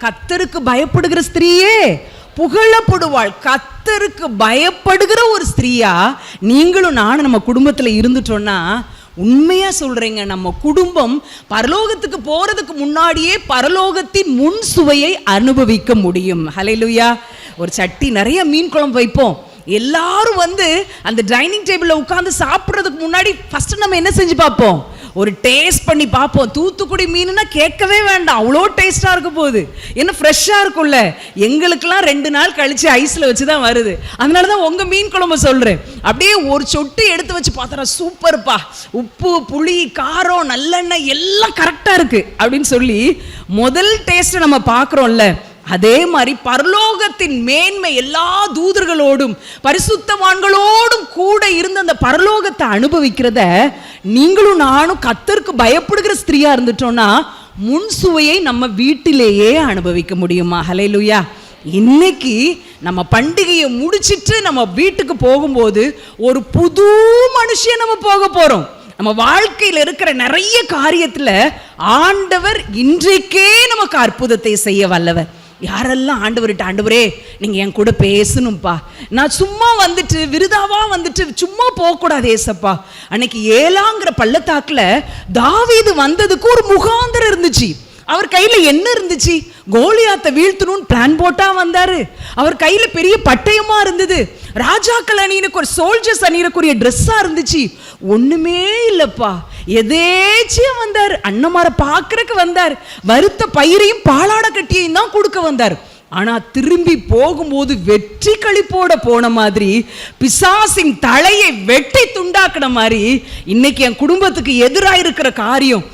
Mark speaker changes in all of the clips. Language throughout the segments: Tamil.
Speaker 1: கர்த்தருக்கு பயப்படுகிற ஸ்திரீயே புகழப்படுவாள். கர்த்தருக்கு பயப்படுகிற ஒரு ஸ்திரீயா நீங்களும் நானும் நம்ம குடும்பத்தில் இருந்துட்டோம்னா, உண்மையா சொல்றேங்க, நம்ம குடும்பம் பரலோகத்துக்கு போறதுக்கு முன்னாடியே பரலோகத்தின் முன் சுவையை அனுபவிக்க முடியும். ஹல்லேலூயா. ஒரு சட்டி நிறைய மீன் குழம்பு வைப்போம். எல்லாரும் அந்த டைனிங் டேபிளில் உட்கார்ந்து சாப்பிட்றதுக்கு முன்னாடி ஃபர்ஸ்ட் நம்ம என்ன செஞ்சு பார்ப்போம்? ஒரு டேஸ்ட் பண்ணி பார்ப்போம். தூத்துக்குடி மீனுன்னா கேட்கவே வேண்டாம், அவ்வளோ டேஸ்டாக இருக்க போகுது. என்ன ஃப்ரெஷ்ஷாக இருக்கும்ல. எங்களுக்கெல்லாம் 2 நாள் கழிச்சு ஐஸில் வச்சு தான் வருது. அதனால தான் உங்கள் மீன் குழம்பு சொல்கிறேன். அப்படியே ஒரு சொட்டு எடுத்து வச்சு பார்த்தா சூப்பர்ப்பா, உப்பு புளி காரம் நல்லெண்ணெய் எல்லாம் கரெக்டாக இருக்குது அப்படின்னு சொல்லி முதல் டேஸ்ட்டை நம்ம பார்க்குறோம்ல. அதே மாதிரி பரலோகத்தின் மேன்மை எல்லா தூதர்களோடும் பரிசுத்தவான்களோடும் கூட இருந்த அந்த பரலோகத்தை அனுபவிக்கிறத நீங்களும் நானும் கர்த்தருக்கு பயப்படுகிற ஸ்திரீயா இருந்துட்டோம்னா முன் சுவையை நம்ம வீட்டிலேயே அனுபவிக்க முடியுமா? ஹல்லேலூயா. இன்னைக்கு நம்ம பண்டிகையை முடிச்சிட்டு நம்ம வீட்டுக்கு போகும்போது ஒரு புது மனுஷன் நம்ம போக போறோம். நம்ம வாழ்க்கையில் இருக்கிற நிறைய காரியத்தில் ஆண்டவர் இன்றைக்கே நமக்கு அற்புதத்தை செய்ய வல்லவர். யாரெல்லாம் ஆண்டவர்கிட்ட, ஆண்டவரே நீங்க என் கூட பேசணும்ப்பா, நான் சும்மா விருதாவா சும்மா போகக்கூடாது ஏசப்பா. அன்னைக்கு ஏலாங்கிற பள்ளத்தாக்குல தாவீது வந்ததுக்கு ஒரு முகாந்திரம் இருந்துச்சு. அவர் கையில என்ன இருந்துச்சு? கோலியாத்தை வீழ்த்தணும்னு பிளான் போட்டா வந்தாரு. அவர் கையில பெரிய பட்டயமா இருந்தது. ராஜாக்கள் அணியினுக்கு ஒரு சோல்ஜர்ஸ் அணியினுக்குரிய ட்ரெஸ்ஸா இருந்துச்சு. ஒண்ணுமே இல்லப்பா, எதேச்சியா வந்தார். அண்ணமாரை பார்க்கறதுக்கு வந்தார். வறுத்த பயிரையும் பாலாட கட்டியையும் தான் கொடுக்க வந்தார். ஆனா திரும்பி போகும்போது வெற்றி களிப்போட போன மாதிரி, பிசாசின் தலையை வெட்டி துண்டாக்குன மாதிரி, இன்னைக்கு என் குடும்பத்துக்கு எதிராக இருக்கிற காரியம்,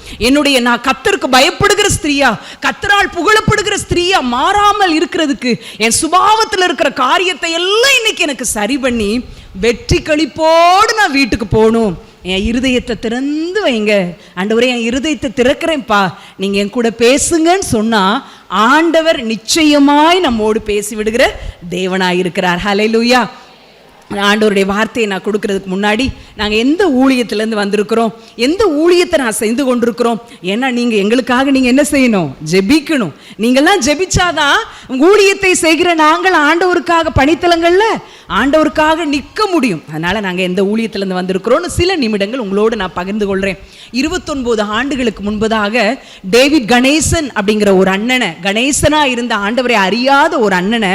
Speaker 1: நான் கர்த்தருக்கு பயப்படுகிற ஸ்திரீயா, கர்த்தரால் புகழப்படுகிற ஸ்திரீயா மாறாமல் இருக்கிறதுக்கு என் சுபாவத்தில் இருக்கிற காரியத்தை எல்லாம் இன்னைக்கு எனக்கு சரி பண்ணி வெற்றி களிப்போடு நான் வீட்டுக்கு போகணும். என் இருதயத்தை திறந்து வைங்க ஆண்டவரே, என் இருதயத்தை திறக்கிறேன்ப்பா, நீங்க என் கூட பேசுங்கன்னு சொன்னா ஆண்டவர் நிச்சயமாய் நம்மோடு பேசி விடுகிற தேவனாய் இருக்கிறார். ஹல்லேலூயா. ஆண்டவருடைய வார்த்தையை நான் கொடுக்கறதுக்கு முன்னாடி நாங்கள் எந்த ஊழியத்திலேருந்து வந்திருக்கிறோம், எந்த ஊழியத்தை நான் செய்து கொண்டிருக்கிறோம். ஏன்னா நீங்கள் எங்களுக்காக நீங்கள் என்ன செய்யணும்? ஜெபிக்கணும். நீங்கள்லாம் ஜெபிச்சாதான் ஊழியத்தை செய்கிற நாங்கள் ஆண்டவருக்காக பணித்தலங்களில் ஆண்டவருக்காக நிற்க முடியும். அதனால் நாங்கள் எந்த ஊழியத்திலேருந்து வந்திருக்கிறோன்னு சில நிமிடங்கள் உங்களோடு நான் பகிர்ந்து கொள்கிறேன். 29 ஆண்டுகளுக்கு முன்பதாக டேவிட் கணேசன் அப்படிங்கிற ஒரு அண்ணனை, கணேசனாக இருந்த ஆண்டவரை அறியாத ஒரு அண்ணனை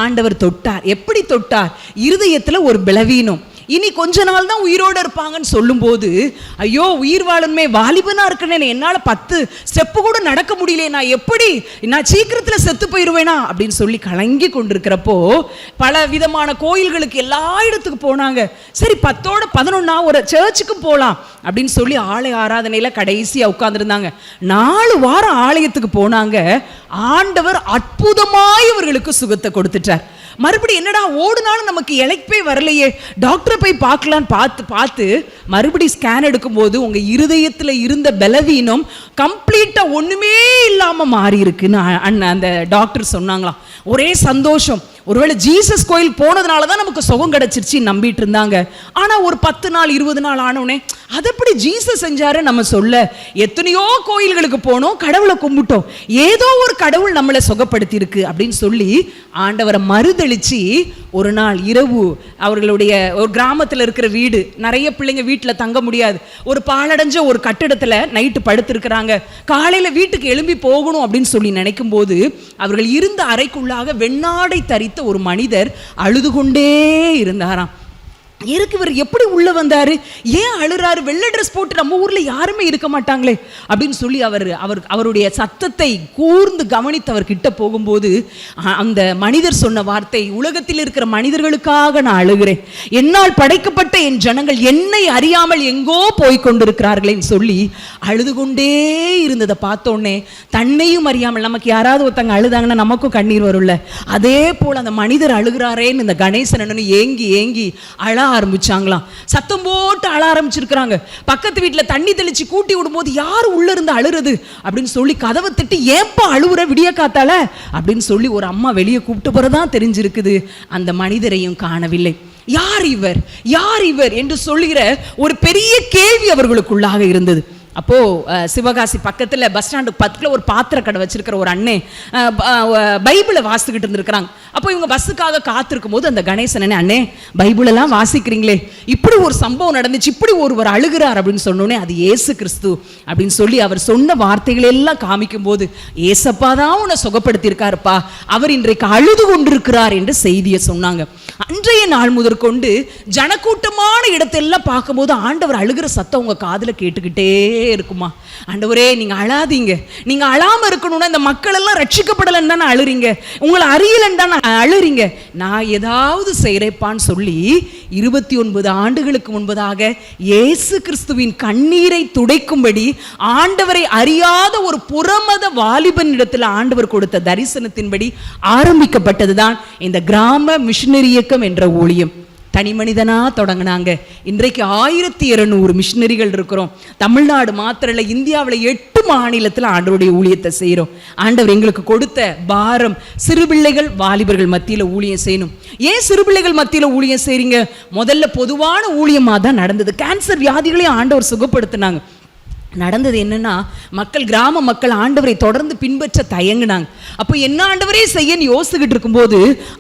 Speaker 1: ஆண்டவர் தொட்டார். எப்படி தொட்டார்? இருதயத்தில் ஒரு பலவீனம். இனி கொஞ்ச நாள் தான் உயிரோடு இருப்பாங்கன்னு சொல்லும்போது, ஐயோ உயிர் வாழணுமே, வாலிபனா இருக்கேன், என்னால் 10 ஸ்டெப்பு கூட நடக்க முடியல, நான் சீக்கிரத்தில் செத்து போயிடுவேனா அப்படின்னு சொல்லி கலங்கி கொண்டிருக்கிறப்போ பல விதமான கோயில்களுக்கு எல்லா இடத்துக்கு போனாங்க. சரி 10ஓட 11 ஒரு சர்ச்சுக்கு போகலாம் அப்படின்னு சொல்லி ஆலய ஆராதனையில் கடைசியாக உட்கார்ந்துருந்தாங்க. 4 வாரம் ஆலயத்துக்கு போனாங்க. ஆண்டவர் அற்புதமாய் இவர்களுக்கு சுகத்தை கொடுத்துட்டார். மறுபடியும் என்னடா ஓடுனாலும் நமக்கு இழைப்பே வரலையே, டாக்டரை போய் பார்க்கலான்னு பார்த்து மறுபடியும் ஸ்கேன் எடுக்கும்போது உங்க இருதயத்தில் இருந்த பலவீனம் கம்ப்ளீட்டா ஒண்ணுமே இல்லாம மாறி இருக்குன்னு அந்த டாக்டர் சொன்னாங்களாம். ஒரே சந்தோஷம். ஒருவேளை ஜீசஸ் கோயில் போனதுனால தான் நமக்கு சுகம் கிடைச்சிருச்சு நம்பிட்டு இருந்தாங்க. ஆனா ஒரு 10 நாள் 20 நாள் ஆனோடனே அது எப்படி ஜீசஸ் செஞ்சாரு நம்ம சொல்ல, எத்தனையோ கோயில்களுக்கு போனோம், கடவுளை கும்பிட்டோம், ஏதோ ஒரு கடவுள் நம்மளை சுகப்படுத்தி இருக்கு அப்படின்னு சொல்லி ஆண்டவரை மறுதளிச்சு ஒரு நாள் இரவு அவர்களுடைய ஒரு கிராமத்தில் இருக்கிற வீடு, நிறைய பிள்ளைங்க வீட்டில் தங்க முடியாது, ஒரு பாழடைஞ்ச ஒரு கட்டிடத்தில் நைட்டு படுத்திருக்கிறாங்க. காலையில் வீட்டுக்கு எழும்பி போகணும் அப்படின்னு சொல்லி நினைக்கும் போது அவர்கள் இருந்த அறைக்குள்ளாக வெண்ணாடை தரித்த ஒரு மனிதர் அழுது கொண்டே இருந்தாராம். இவர் எப்படி உள்ள வந்தாரு, ஏன் அழுறாரு, வெள்ளை ட்ரெஸ் போட்டு நம்ம ஊர்ல யாருமே இருக்க மாட்டாங்களே அப்படின்னு சொல்லி அவருடைய சத்தத்தை கூர்ந்து கவனித்து அவர் கிட்ட போகும்போது அந்த மனிதர் சொன்ன வார்த்தை, உலகத்தில் இருக்கிற மனிதர்களுக்காக நான் அழுகிறேன், என்னால் படைக்கப்பட்ட என் ஜனங்கள் என்னை அறியாமல் எங்கோ போய் கொண்டிருக்கிறார்களேன்னு சொல்லி அழுது கொண்டே இருந்ததை பார்த்தோன்னே தன்னையும் அறியாமல், நமக்கு யாராவது ஒருத்தங்க அழுதாங்கன்னா நமக்கும் கண்ணீர் வரும்ல, அதே போல அந்த மனிதர் அழுகிறாரேன்னு இந்த கணேசன் ஏங்கி ஏங்கி அழ ஆரம்பிச்சாங்களாம். சத்தம் போட்டு அழ ஆரம்பிச்சிருக்கிறாங்க. பக்கத்து வீட்டில் தண்ணி தெளிச்சு கூட்டி விடும்போது யார் உள்ள இருந்து அழுறது அப்படின்னு சொல்லி கதவை தட்டி, ஏப்பா அழுவுற விடிய காத்தால அப்படின்னு சொல்லி ஒரு அம்மா வெளியே கூப்பிட்டு போறதான் தெரிஞ்சிருக்குது. அந்த மனிதரையும் காணவில்லை. யார் இவர், யார் இவர் என்று சொல்லுகிற ஒரு பெரிய கேள்வி அவர்களுக்குள்ளாக இருந்தது. அப்போ சிவகாசி பக்கத்துல பஸ் ஸ்டாண்டுக்கு பக்கத்துல ஒரு பாத்திர கடை வச்சிருக்கிற ஒரு அண்ணே பைபிளை வாசிக்கிட்டு இருந்திருக்கிறாங்க. அப்போ இவங்க பஸ்ஸுக்காக காத்திருக்கும் போது அந்த கணேசன் அண்ணே பைபிள் எல்லாம் வாசிக்கிறீங்களே, இப்படி ஒரு சம்பவம் நடந்துச்சு, இப்படி ஒருவர் அழுகிறார் அப்படின்னு சொன்னோன்னே அது இயேசு கிறிஸ்து அப்படின்னு சொல்லி அவர் சொன்ன வார்த்தைகளை எல்லாம் காமிக்கும் போது, ஏசப்பா தான் உன்னை சுகப்படுத்தியிருக்காருப்பா, அவர் இன்றைக்கு அழுது கொண்டிருக்கிறார் என்று செய்தியை சொன்னாங்க. அன்றைய நாள் முதற்கொண்டு ஜனக்கூட்டமான இடத்தெல்லாம் பார்க்கும்போது ஆண்டவர் அழுகிற சத்தம் உங்க காதுல கேட்டுக்கிட்டே இருக்குமா. ஆண்டவரே நீங்க அழாதீங்க, நீங்க அழாம இருக்கணும்னா இந்த மக்கள் எல்லாம் ரட்சிக்கப்படலன்னு தானே அழுறீங்க, உங்களை அறியலன்னு தானே அழுறீங்க, நான் ஏதாவது செய்யறேப்பான்னு சொல்லி 29 ஆண்டுகளுக்கு முன்பதாக இயேசு கிறிஸ்துவின் கண்ணீரை துடைக்கும்படி ஆண்டவரை அறியாத ஒரு புறமத வாலிபன் இடத்துல ஆண்டவர் கொடுத்த தரிசனத்தின்படி ஆரம்பிக்கப்பட்டதுதான் இந்த கிராம மிஷனரி இயக்கம் என்ற ஊழியம். தனி மனிதனா தொடங்கினாங்க. இன்றைக்கு 1200 மிஷனரிகள் இருக்கிறோம். தமிழ்நாடு மாத்திரம் இல்லை, இந்தியாவில் 8 மாநிலத்தில் ஆண்டவருடைய ஊழியத்தை செய்கிறோம். ஆண்டவர் எங்களுக்கு கொடுத்த பாரம் சிறுபிள்ளைகள் வாலிபர்கள் மத்தியில் ஊழியம் செய்யணும். ஏன் சிறுபிள்ளைகள் மத்தியில் ஊழியம் செய்றீங்க? முதல்ல பொதுவான ஊழியமாக தான் நடந்தது. கேன்சர் வியாதிகளையும் ஆண்டவர் சுகப்படுத்தினாங்க. நடந்தது என்னன்னா, மக்கள் கிராம மக்கள் ஆண்டவரை தொடர்ந்து பின்பற்ற தயங்கினாங்க. அப்போ என்ன ஆண்டவரே செய்யன்னு யோசிச்சுக்கிட்டு இருக்கும்போது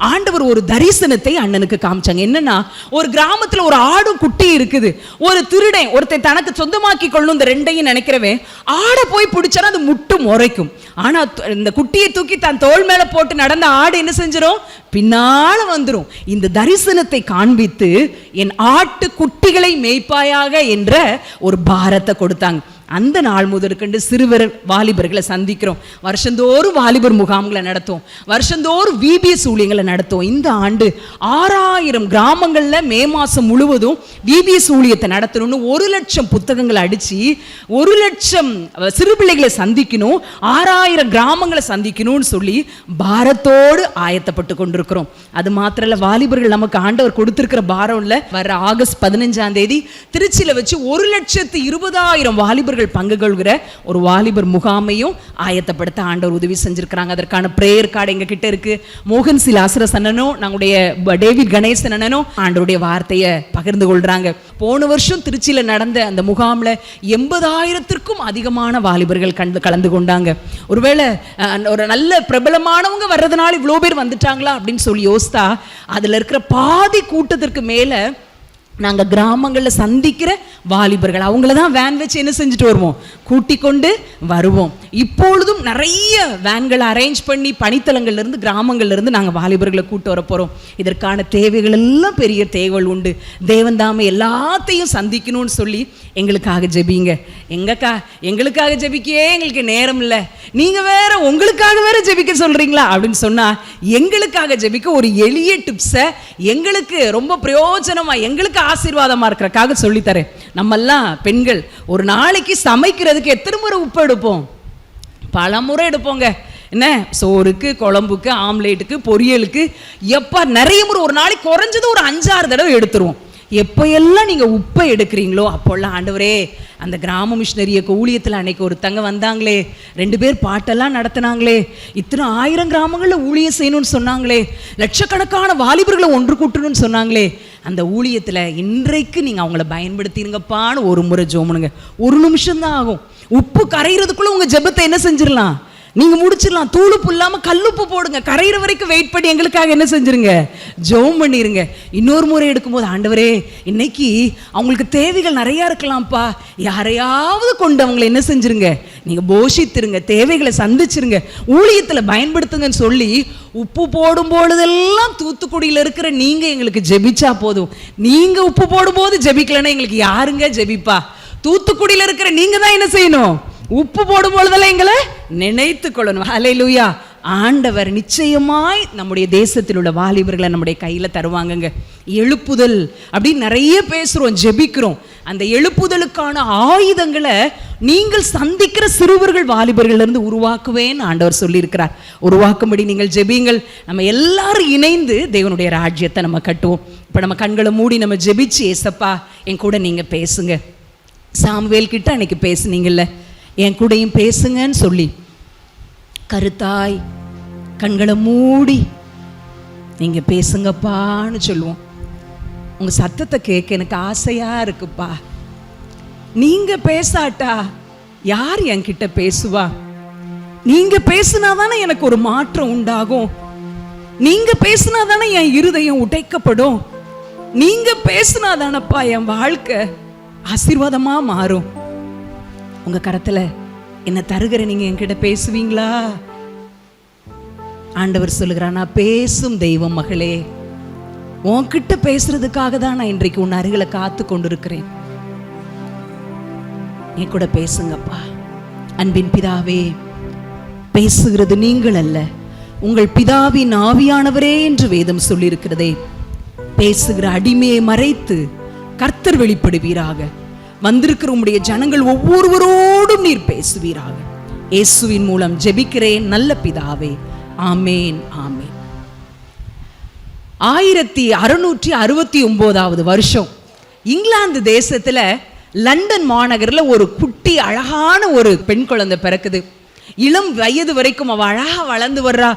Speaker 1: ஆண்டவர் ஒரு தரிசனத்தை அண்ணனுக்கு காமிச்சாங்க. என்னன்னா, ஒரு கிராமத்தில் ஒரு ஆடும் குட்டி இருக்குது. ஒரு திருடன் ஒருத்தன் தனக்கு சொந்தமாக்கி கொள்ளும் இந்த ரெண்டையும் நினைக்கிறவன் ஆடை போய் பிடிச்சானா அது முட்டு முறைக்கும். ஆனா இந்த குட்டியை தூக்கி தன் தோள் மேல போட்டு நடந்த ஆடு என்ன செஞ்சிடும்? பின்னால வந்துடும். இந்த தரிசனத்தை காண்பித்து என் ஆட்டு குட்டிகளை மேய்ப்பாயாக என்ற ஒரு பாரத்தை கொடுத்தாங்க. அந்த நாள் முதற்கண்டு சிறுவர் வாலிபர்களை சந்திக்கிறோம். வருஷந்தோறும் வாலிபர் முகாம்களை நடத்தும், வருஷந்தோறும் விபிஎஸ் ஊழியங்களை நடத்தும். இந்த ஆண்டு 6000 கிராமங்களில் மே மாதம் முழுவதும் விபிஎஸ் ஊழியத்தை நடத்தணும்னு 1,00,000 புத்தகங்களை அடித்து 1,00,000 சிறு பிள்ளைகளை சந்திக்கணும், 6000 கிராமங்களை சந்திக்கணும்னு சொல்லி பாரத்தோடு ஆயத்தப்பட்டு கொண்டிருக்கிறோம். அது மாத்திரம் இல்லை, வாலிபர்கள் நமக்கு ஆண்டவர் கொடுத்திருக்கிற பாரம் இல்லை. வர ஆகஸ்ட் 15ஆம் தேதி திருச்சியில் வச்சு 1,20,000 வாலிபர்கள் பங்கு கொள்கிற ஒரு வாலிபர் முகாமையும் ஆயத்தப்படுத்த ஆண்டவர் உதவி செஞ்சிருக்கிறாங்க. அதற்கான பிரேயர் கார்டு எங்க கிட்ட இருக்கு. மோகன் சி லாசரஸ் அண்ணனும் நம்முடைய டேவிட் கணேசன் அண்ணனும் ஆண்டவருடைய வார்த்தையை பகிர்ந்து கொள்றாங்க. போன வருஷம் திருச்சியில் நடந்த அந்த முகாம்ல 80,000த்திற்கும் அதிகமான வாலிபர்கள் கலந்து கொண்டாங்க. ஒருவேளை ஒரு நல்ல பிரபலமானவங்க வர்றதுனால இவ்வளோ பேர் வந்துட்டாங்களா அப்படின்னு சொல்லி யோசித்தா அதுல இருக்கிற பாதி கூட்டத்திற்கு மேல நாங்கள் கிராமங்களில் சந்திக்கிற வாலிபர்கள் அவங்கள தான் வேன் வச்சு என்ன செஞ்சுட்டு வருவோம், கூட்டி கொண்டு வருவோம். இப்பொழுதும் நிறைய வேன்களை அரேஞ்ச் பண்ணி பணித்தலங்கள்லேருந்து கிராமங்கள்லேருந்து நாங்கள் வாலிபர்களை கூட்டு வர போகிறோம். இதற்கான தேவைகள் எல்லாம் பெரிய தேவைகள் உண்டு. தேவன் தாமே எல்லாத்தையும் சந்திக்கணும்னு சொல்லி எங்களுக்காக ஜெபிங்க. எங்களுக்காக ஜெபிக்கவே எங்களுக்கு நேரம் இல்லை, நீங்கள் வேற உங்களுக்காக வேற ஜெபிக்க சொல்கிறீங்களா அப்படின்னு சொன்னால் எங்களுக்காக ஜெபிக்க ஒரு எளிய டிப்ஸை எங்களுக்கு ரொம்ப பிரயோஜனமாக எங்களுக்கு ஆசீர்வாதமா இருக்கிறக்காக சொல்லித்தரேன். நம்மெல்லாம் பெண்கள் ஒரு நாளைக்கு சமைக்கிறதுக்கு எத்தனை முறை உப்பு எடுப்போம்? பல முறை எடுப்போங்க. என்ன, சோறுக்கு, குழம்புக்கு, ஆம்லேட்டுக்கு, பொரியலுக்கு, எப்போ நிறைய முறை, ஒரு நாளைக்கு குறைஞ்சது ஒரு 5-6 தடவை எடுத்துருவோம். எப்போ எல்லாம் நீங்கள் உப்பை எடுக்கிறீங்களோ அப்போல்லாம் ஆண்டவரே, அந்த கிராம மிஷனரிய ஊழியத்தில் அன்னைக்கு ஒருத்தங்க வந்தாங்களே, 2 பேர் பாட்டெல்லாம் நடத்தினாங்களே, இத்தனை 1000 கிராமங்களில் ஊழியம் செய்யணும்னு சொன்னாங்களே, லட்சக்கணக்கான வாலிபர்களை ஒன்று கூட்டணும்னு சொன்னாங்களே, அந்த ஊழியத்தில் இன்றைக்கு நீங்கள் அவங்கள பயன்படுத்திருங்கப்பான்னு ஒரு முறை ஜோமனுங்க. 1 நிமிஷம் தான் ஆகும். உப்பு கரைகிறதுக்குள்ள உங்கள் ஜெபத்தை என்ன செஞ்சிடலாம், நீங்க முடிச்சிடலாம். தூளுப்பு இல்லாம கல்லுப்பு போடுங்க, கரையிற வரைக்கும் வெயிட் பண்ணி எங்களுக்காக என்ன செஞ்சிருங்க, ஜெபம் பண்ணிருங்க. இன்னொரு முறை எடுக்கும்போது ஆண்டவரே, இன்னைக்கு அவங்களுக்கு தேவைகள் நிறைய இருக்கலாம்ப்பா, யாரையாவது கொண்டு அவங்களை என்ன செஞ்சிருங்க, நீங்க போஷித்திருங்க, தேவைகளை சந்திச்சிருங்க, ஊழியத்தில் பயன்படுத்துங்கன்னு சொல்லி உப்பு போடும் பொழுதெல்லாம் தூத்துக்குடியில் இருக்கிற நீங்க எங்களுக்கு ஜெபிச்சா போதும். நீங்க உப்பு போடும்போது ஜெபிக்கலன்னா எங்களுக்கு யாருங்க ஜெபிப்பா? தூத்துக்குடியில் இருக்கிற நீங்க தான் என்ன செய்யணும், உப்பு போடும் பொழுதெல்லாம் எங்களை நினைத்து கொள்ளணும். ஹல்லேலூயா. ஆண்டவர் நிச்சயமாய் நம்முடைய தேசத்தில் உள்ள வாலிபர்களை நம்முடைய கையில தருவாங்கங்க. எழுப்புதல் அப்படின்னு நிறைய பேசுறோம், ஜெபிக்கிறோம். அந்த எழுப்புதலுக்கான ஆயுதங்களை நீங்கள் சந்திக்கிற சிறுவர்கள் வாலிபர்கள் இருந்து உருவாக்குவேன்னு ஆண்டவர் சொல்லியிருக்கிறார். உருவாக்கும்படி நீங்கள் ஜெபிங்கள். நம்ம எல்லாரும் இணைந்து தேவனுடைய ராஜ்யத்தை நம்ம கட்டுவோம். இப்போ நம்ம கண்களை மூடி நம்ம ஜெபிச்சு, ஏசப்பா என் கூட நீங்க பேசுங்க. சாமுவேல் கிட்ட அன்னைக்கு பேசுனீங்கல்ல, என் கூடயும் பேசுங்கன்னு சொல்லி கருத்தாய் கண்களை மூடி நீங்க பேசுங்கப்பான்னு சொல்லுவோம். உங்க சத்தத்தை கேட்க எனக்கு ஆசையா இருக்குப்பா. நீங்க பேசாட்டா யார் என்கிட்ட பேசுவா? நீங்க பேசினாதானே எனக்கு ஒரு மாற்றம் உண்டாகும். நீங்க பேசினாதானே என் இருதயம் உடைக்கப்படும். நீங்க பேசினாதானப்பா என் வாழ்க்கை ஆசீர்வாதமா மாறும். உங்க கரத்துல என்ன தருகிற நீங்க என்கிட்ட பேசுவீங்களா? ஆண்டவர் சொல்லுகிறார், நான் பேசும் தெய்வம் மகளே, உன்கிட்ட பேசுறதுக்காக தான் நான் இன்றைக்கு உன் அருகில காத்து கொண்டிருக்கிறேன். என் கூட பேசுங்கப்பா. அன்பின் பிதாவே, பேசுகிறது நீங்கள் அல்ல, உங்கள் பிதாவின் ஆவியானவரே என்று வேதம் சொல்லியிருக்கிறதே. பேசுகிற அடிமையை மறைத்து கர்த்தர் வெளிப்படுவீராக. வந்திருக்கிற உம்முடைய ஜனங்கள் ஒவ்வொருவரோடும் நீர் பேசுவீராக. இயேசுவின் மூலம் ஜெபிக்கிறேன் நல்ல பிதாவே, ஆமேன் ஆமேன். 1669 வருஷம் இங்கிலாந்து தேசத்துல லண்டன் மாநகர்ல ஒரு குட்டி அழகான ஒரு பெண் குழந்தை பிறக்குது. இளம் வயது வரைக்கும் அவ அழகா வளர்ந்து வர்றா.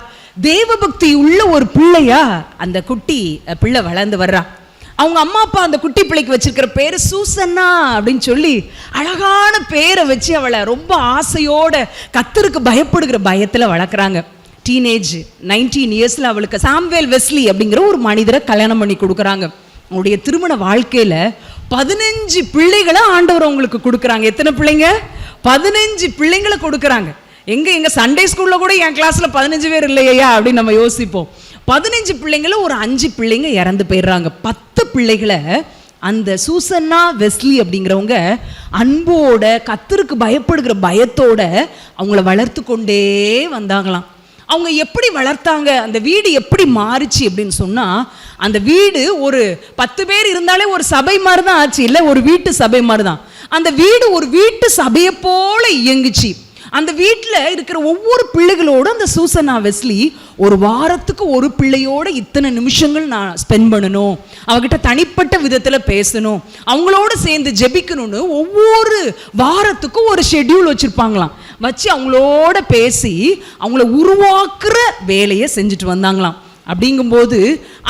Speaker 1: தேவபக்தி உள்ள ஒரு பிள்ளையா அந்த குட்டி பிள்ளை வளர்ந்து வர்றா. அவங்க அம்மா அப்பா அந்த குட்டி பிள்ளைக்கு வச்சிருக்கிற பேரு சூசன்னா அப்படின்னு சொல்லி அழகான பேரை வச்சு அவளை ரொம்ப ஆசையோட கர்த்தருக்கு பயப்படுகிற பயத்துல வளர்க்குறாங்க. டீனேஜ் 19 இயர்ஸ்ல அவளுக்கு சாம்வேல் வெஸ்லி அப்படிங்கிற ஒரு மனிதரை கல்யாணம் பண்ணி கொடுக்குறாங்க. அவங்களுடைய திருமண வாழ்க்கையில 15 பிள்ளைகளை ஆண்டவர் அவங்களுக்கு கொடுக்குறாங்க. எத்தனை பிள்ளைங்க? 15 பிள்ளைங்களை கொடுக்குறாங்க. எங்க சண்டே ஸ்கூல்ல கூட என் கிளாஸ்ல 15 பேர் இல்லையா அப்படின்னு நம்ம யோசிப்போம். 15 பிள்ளைங்களை ஒரு 5 பிள்ளைங்க இறந்து போயிடுறாங்க. 10 பிள்ளைகளை அந்த சூசன்னா வெஸ்லி அப்படிங்கிறவங்க அன்போட கர்த்தருக்கு பயப்படுகிற பயத்தோட அவங்கள வளர்த்து கொண்டே வந்தாங்களாம். அவங்க எப்படி வளர்த்தாங்க, அந்த வீடு எப்படி மாறுச்சு அப்படின்னு சொன்னா, அந்த வீடு ஒரு 10 பேர் இருந்தாலே ஒரு சபை மாதிரி தான் ஆச்சு, இல்லை ஒரு வீட்டு சபை மாதிரி தான். அந்த வீடு ஒரு வீட்டு சபையை போல இயங்குச்சு. அந்த வீட்டில் இருக்கிற ஒவ்வொரு பிள்ளைகளோட அந்த சூசன்னா வெஸ்லி ஒரு வாரத்துக்கு ஒரு பிள்ளையோட இத்தனை நிமிஷங்கள் நான் ஸ்பெண்ட் பண்ணணும், அவகிட்ட தனிப்பட்ட விதத்தில் பேசணும், அவங்களோட சேர்ந்து ஜெபிக்கணும்னு ஒவ்வொரு வாரத்துக்கும் ஒரு ஷெட்யூல் வச்சுருப்பாங்களாம். வச்சு அவங்களோட பேசி அவங்கள உருவாக்குற வேலையை செஞ்சுட்டு வந்தாங்களாம். அப்படிங்கும்போது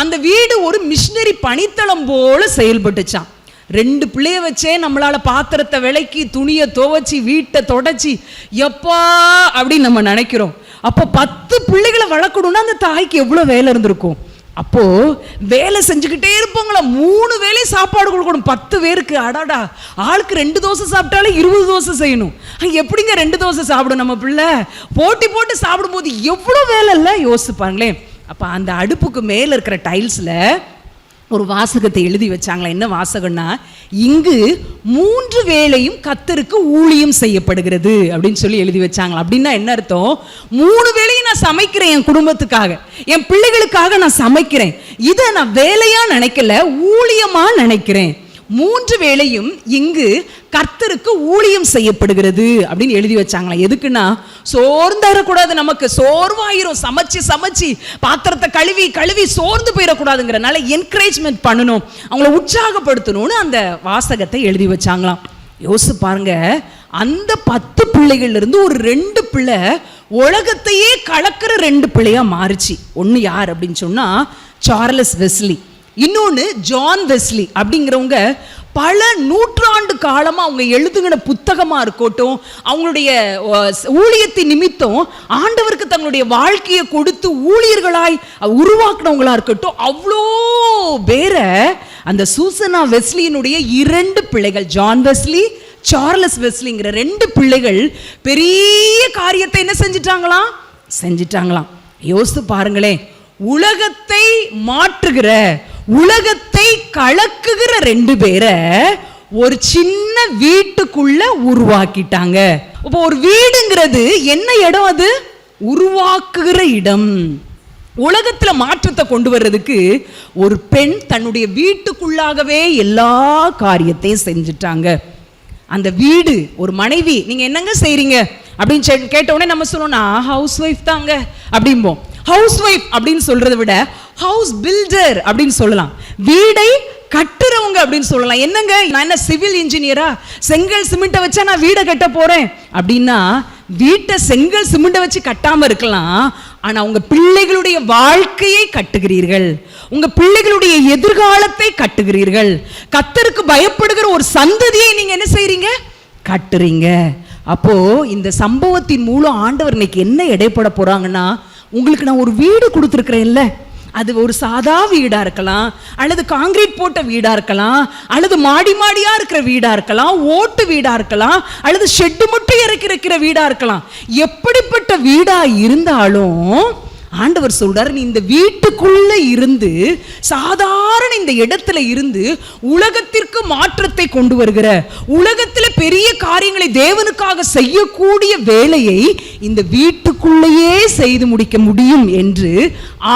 Speaker 1: அந்த வீடு ஒரு மிஷினரி பணித்தளம் போல செயல்பட்டுச்சான். 2 பிள்ளைய வச்சே நம்மளால பாத்திரத்தை விளக்கி, துணியை துவைச்சி, வீட்டை தொடச்சி எப்பா அப்படின்னு நம்ம நினைக்கிறோம். அப்போ 10 பிள்ளைகளை வளர்க்கணும்னா அந்த தாய்க்கு எவ்வளோ வேலை இருந்திருக்கும். அப்போ வேலை செஞ்சுக்கிட்டே இருப்பாங்களா. 3 வேளை சாப்பாடு கொடுக்கணும் 10 பேருக்கு. அடாடா, ஆளுக்கு 2 தோசை சாப்பிட்டாலே 20 தோசை செய்யணும். எப்படிங்க 2 தோசை சாப்பிடும் நம்ம பிள்ளை? போட்டி போட்டு சாப்பிடும்போது எவ்வளோ வேலை இல்லை யோசிப்பாங்களேன். அப்போ அந்த அடுப்புக்கு மேலே இருக்கிற டைல்ஸில் ஒரு வாசகத்தை எழுதி வச்சாங்களா. என்ன வாசகம்னா, இங்கு 3 வேளையும் கர்த்தருக்கு ஊழியம் செய்யப்படுகிறது அப்படின்னு சொல்லி எழுதி வச்சாங்களா. அப்படின்னா என்ன அர்த்தம்? 3 வேளையும் நான் சமைக்கிறேன், என் குடும்பத்துக்காக, என் பிள்ளைகளுக்காக நான் சமைக்கிறேன். இதை நான் வேலையா நினைக்கல, ஊழியமா நினைக்கிறேன். 3 வேளையும் இங்கு கர்த்தருக்கு ஊழியம் செய்யப்படுகிறது அப்படின்னு எழுதி வச்சாங்களா. எதுக்குன்னா, சோர்ந்துடக்கூடாது, நமக்கு சோர்வாயிரும், சமைச்சு பாத்திரத்தை கழுவி சோர்ந்து போயிடக்கூடாதுங்கிறனால என்கரேஜ்மெண்ட் பண்ணணும், அவங்கள உற்சாகப்படுத்தணும்னு அந்த வாசகத்தை எழுதி வச்சாங்களாம். யோசிச்சு பாருங்க, அந்த 10 பிள்ளைகள்ல இருந்து ஒரு 2 பிள்ளை உலகத்தையே கலக்கிற 2 பிள்ளையா மாறுச்சு. ஒன்று யார் அப்படின்னு சொன்னா சார்லஸ் வெஸ்லி, இன்னொன்று ஜான் வெஸ்லி அப்படிங்கிறவங்க பல நூற்றாண்டு காலமா அவங்க எழுதுகிற புத்தகமா இருக்கட்டும், அவங்களுடைய ஊழியத்தின் நிமித்தம் ஆண்டவருக்கு தங்களுடைய வாழ்க்கையை கொடுத்து ஊழியர்களாய் உருவாக்குனவங்களா இருக்கட்டும், அவ்வளோ பேரை அந்த சூசன்னா வெஸ்லியினுடைய 2 பிள்ளைகள், ஜான் வெஸ்லி, சார்லஸ் வெஸ்லிங்கிற 2 பிள்ளைகள் பெரிய காரியத்தை என்ன செஞ்சிட்டாங்களாம். யோசித்து பாருங்களேன், உலகத்தை மாற்றுகிற, உலகத்தை கலக்குகிற 2 பேரை ஒரு சின்ன வீட்டுக்குள்ள உருவாக்கிட்டாங்க. இப்போ ஒரு வீடுங்கிறது என்ன இடம்? அது உருவாக்குகிற இடம். உலகத்துல மாற்றத்தை கொண்டு வர்றதுக்கு ஒரு பெண் தன்னுடைய வீட்டுக்குள்ளாகவே எல்லா காரியத்தையும் செஞ்சுட்டாங்க. அந்த வீடு, ஒரு மனைவி, நீங்க என்னங்க செய்றீங்க அப்படின்னு கேட்ட உடனே நம்ம சொல்லணும், நான் ஹவுஸ் ஒய்ஃப் தாங்க அப்படிம்போம். ஹவுஸ் ஒய்ஃப் அப்படின்னு சொல்றதை விட ஹவுஸ் பில்டர் அப்படின்னு சொல்லலாம், வீடை கட்டுறவங்க அப்படின்னு சொல்லலாம். என்னங்க, நான் என்ன சிவில் இன்ஜினியரா, செங்கல் சிமெண்ட்டை வச்சா நான் வீடை கட்ட போறேன் அப்படின்னா, வீட்டை செங்கல் சிமெண்ட்டை வச்சு கட்டாம இருக்கலாம், ஆனா உங்க பிள்ளைகளுடைய வாழ்க்கையை கட்டுகிறீர்கள், உங்க பிள்ளைகளுடைய எதிர்காலத்தை கட்டுகிறீர்கள். கர்த்தருக்கு பயப்படுகிற ஒரு சந்ததியை நீங்க என்ன செய்றீங்க? கட்டுறீங்க. அப்போ இந்த சம்பவத்தின் மூலம் ஆண்டவர் இன்னைக்கு என்ன எடைப்பட போறாங்கன்னா, உங்களுக்கு நான் ஒரு வீடு கொடுத்துருக்கிறேன்ல, அது ஒரு சாதா வீடா இருக்கலாம், அல்லது காங்கிரீட் போட்ட வீடா இருக்கலாம், அல்லது மாடி மாடியா இருக்கிற வீடா இருக்கலாம், ஓட்டு வீடா இருக்கலாம், அல்லது ஷெட்டு மட்டும் இறக்கிற வீடா இருக்கலாம். எப்படிப்பட்ட வீடா இருந்தாலும் ஆண்டவர் சொல்றார், நீ இந்த வீட்டுக்குள்ள இருந்து, சாதாரண இந்த இடத்துல இருந்து உலகத்திற்கு மாற்றத்தை கொண்டு வருகிற, உலகத்துல பெரிய காரியங்களை தேவனுக்காக செய்யக்கூடிய வேலையை இந்த வீட்டுக்குள்ளேயே செய்து முடிக்க முடியும் என்று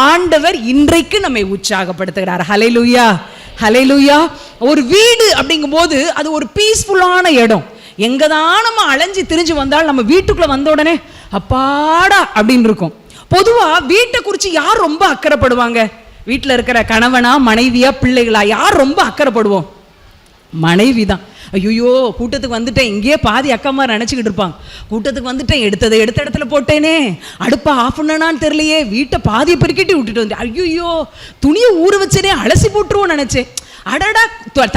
Speaker 1: ஆண்டவர் இன்றைக்கு நம்மை உற்சாகப்படுத்துகிறார். ஹல்லேலூயா, ஹல்லேலூயா. ஒரு வீடு அப்படிங்கும் போது அது ஒரு பீஸ்ஃபுல்லான இடம். எங்கதான் நம்ம அலைஞ்சு திரிஞ்சு வந்தாலும் நம்ம வீட்டுக்குள்ள வந்த உடனே அப்பாடா அப்படின்னு இருக்கும். பொதுவா வீட்டை குறித்து யார் ரொம்ப அக்கறைப்படுவாங்க? வீட்டில் இருக்கிற கணவனா, மனைவியா, பிள்ளைகளா, யார் ரொம்ப அக்கறைப்படுவோம்? மனைவி தான். ஐயோ கூட்டத்துக்கு வந்துட்டேன், இங்கேயே பாதி அக்கம்மா நினச்சிக்கிட்டு இருப்பாங்க. கூட்டத்துக்கு வந்துட்டேன், எடுத்த இடத்துல போட்டேனே, அடுப்பை ஆஃப் பண்ணனான்னு தெரியலையே, வீட்டை பாதியை பெருக்கிட்டு விட்டுட்டு வந்தேன், ஐயோ துணியை ஊற வச்சேனே, அலசி போட்டுருவோம் நினைச்சேன், அடடா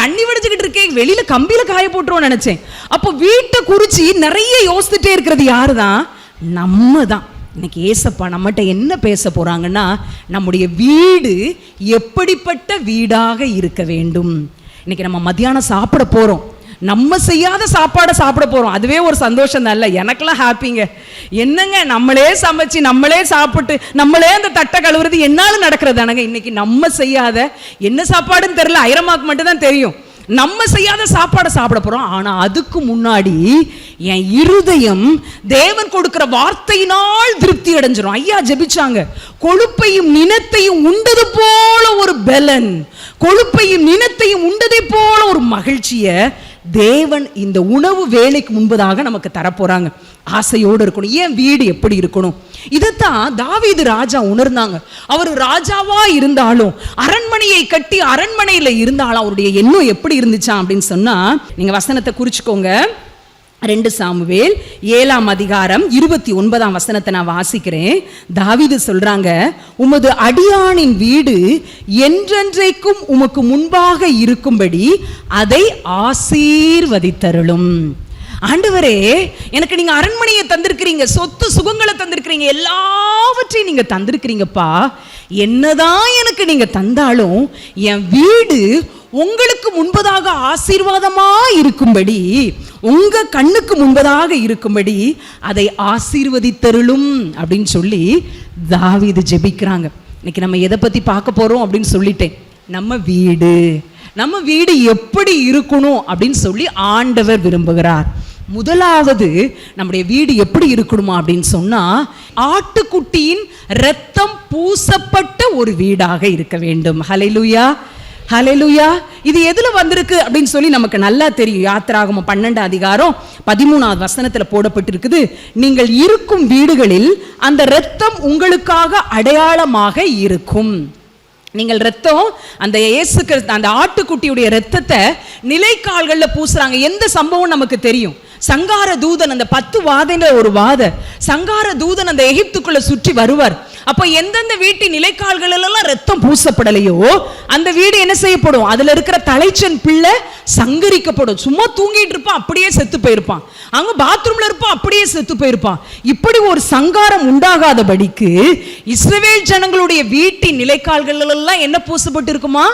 Speaker 1: தண்ணி வடிச்சுக்கிட்டு இருக்கேன், வெளியில கம்பியில காய போட்டுருவோம் நினைச்சேன். அப்போ வீட்டை குறித்து நிறைய யோசிச்சுட்டே இருக்கிறது யாரு தான்? நம்ம தான். இன்னைக்கு ஏசப்பா நம்மகிட்ட என்ன பேச போறாங்கன்னா, நம்முடைய வீடு எப்படிப்பட்ட வீடாக இருக்க வேண்டும். இன்னைக்கு நம்ம மத்தியானம் சாப்பிட போறோம், நம்ம செய்யாத சாப்பாடை சாப்பிட போறோம். அதுவே ஒரு சந்தோஷம் தான். இல்லை எனக்கெல்லாம் ஹாப்பிங்க. என்னங்க நம்மளே சமைச்சு நம்மளே சாப்பிட்டு நம்மளே அந்த தட்டை கழுவுறது என்னாலும் நடக்கிறதானங்க. இன்னைக்கு நம்ம செய்யாத என்ன சாப்பாடுன்னு தெரியல, ஐரமாக்கு மட்டும் தான் தெரியும். நம்ம செய்யாத சாப்பாடை சாப்பிட போறோம். ஆனா அதுக்கு முன்னாடி என் இருதயம் தேவன் கொடுக்கிற வார்த்தையினால் திருப்தி அடைஞ்சிரும். ஐயா ஜெபிச்சாங்க, கொழுப்பையும் நினத்தையும் உண்டது போல ஒரு பலன், கொழுப்பையும் நினத்தையும் உண்டதை போல ஒரு மகிழ்ச்சியை தேவன் இந்த உணவு வேலைக்கு முன்பதாக நமக்கு தரப்போறாங்க. ஆசையோடு இருக்கணும். ஏன் வீடு எப்படி இருக்கணும்? இதைத்தான் தாவீது ராஜா உணர்ந்தாங்க. அவர் ராஜாவா இருந்தாலும், அரண்மனையை கட்டி அரண்மனையில இருந்தாலும் அவருடைய எண்ணம் எப்படி இருந்துச்சா அப்படின்னு சொன்னா, நீங்க வசனத்தை குறிச்சுக்கோங்க. 2 சாமுவேல் 7ஆம் அதிகாரம் 29ஆம் வசனத்தை நான் வாசிக்கிறேன். தாவீது சொல்றாங்க, உமது அடியானின் வீடு என்றென்றைக்கும் உமக்கு முன்பாக இருக்கும்படி அதை ஆசீர்வதித்தருளும். ஆண்டவரே, எனக்கு நீங்க அரண்மனையை தந்திருக்கிறீங்க, சொத்து சுகங்களை தந்திருக்கிறீங்க, எல்லாவற்றையும் நீங்க தந்திருக்கிறீங்கப்பா. என்னதான் எனக்கு நீங்க தந்தாலும் என் வீடு உங்களுக்கு முன்பதாக ஆசீர்வாதமா இருக்கும்படி, உங்க கண்ணுக்கு முன்பதாக இருக்கும்படி அதை ஆசீர்வதித்தருளும் அப்படின்னு சொல்லி தாவீது ஜெபிக்கிறாங்க. இன்னைக்கு நம்ம எதை பத்தி பார்க்க போறோம் அப்படின்னு சொல்லிட்டேன். நம்ம வீடு எப்படி இருக்கணும் அப்படின்னு சொல்லி ஆண்டவர் விரும்புகிறார். முதலாவது நம்முடைய வீடு எப்படி இருக்கணுமா அப்படின்னு சொன்னா, ஆட்டுக்குட்டியின் இரத்தம் பூசப்பட்ட ஒரு வீடாக இருக்க வேண்டும். ஹல்லேலூயா, ஹல்லேலூயா. இது எதுல வந்திருக்கு அப்படின்னு சொல்லி நமக்கு நல்லா தெரியும். யாத்திராகமம் 12ஆம் அதிகாரம் 13ஆவது வசனத்துல போடப்பட்டிருக்குது, நீங்கள் இருக்கும் வீடுகளில் அந்த இரத்தம் உங்களுக்காக அடையாளமாக இருக்கும். நீங்கள் ரத்தம், அந்த இயேசு கிறிஸ்து அந்த ஆட்டுக்குட்டியுடைய ரத்தத்தை நிலைக்கால்கள்ல பூசுறாங்க. எந்த சம்பவம் நமக்கு தெரியும்? சங்கார தூதன், அந்த 10 வாதையில ஒரு வாதை, சங்கார தூதன் அந்த எகிப்துக்குள்ள சுற்றி வருவார். அப்ப எந்தெந்த வீட்டின் நிலைக்கால்கள் எல்லாம் ரத்தம் பூசப்படலையோ அந்த வீடு என்ன செய்யப்படும்? அதுல இருக்கிற தலைச்சன் பிள்ளை சங்கரிக்கப்படும். சும்மா தூங்கிட்டு இருப்பான், அப்படியே செத்து போயிருப்பான். அங்க பாத்ரூம்ல இருப்பான், அப்படியே செத்து போயிருப்பான். இப்படி ஒரு சங்காரம் உண்டாகாதபடிக்கு இஸ்ரவேல் ஜனங்களுடைய வீட்டின் நிலைக்கால்கள் எல்லாம் என்ன பூசப்பட்டு இருக்குமா?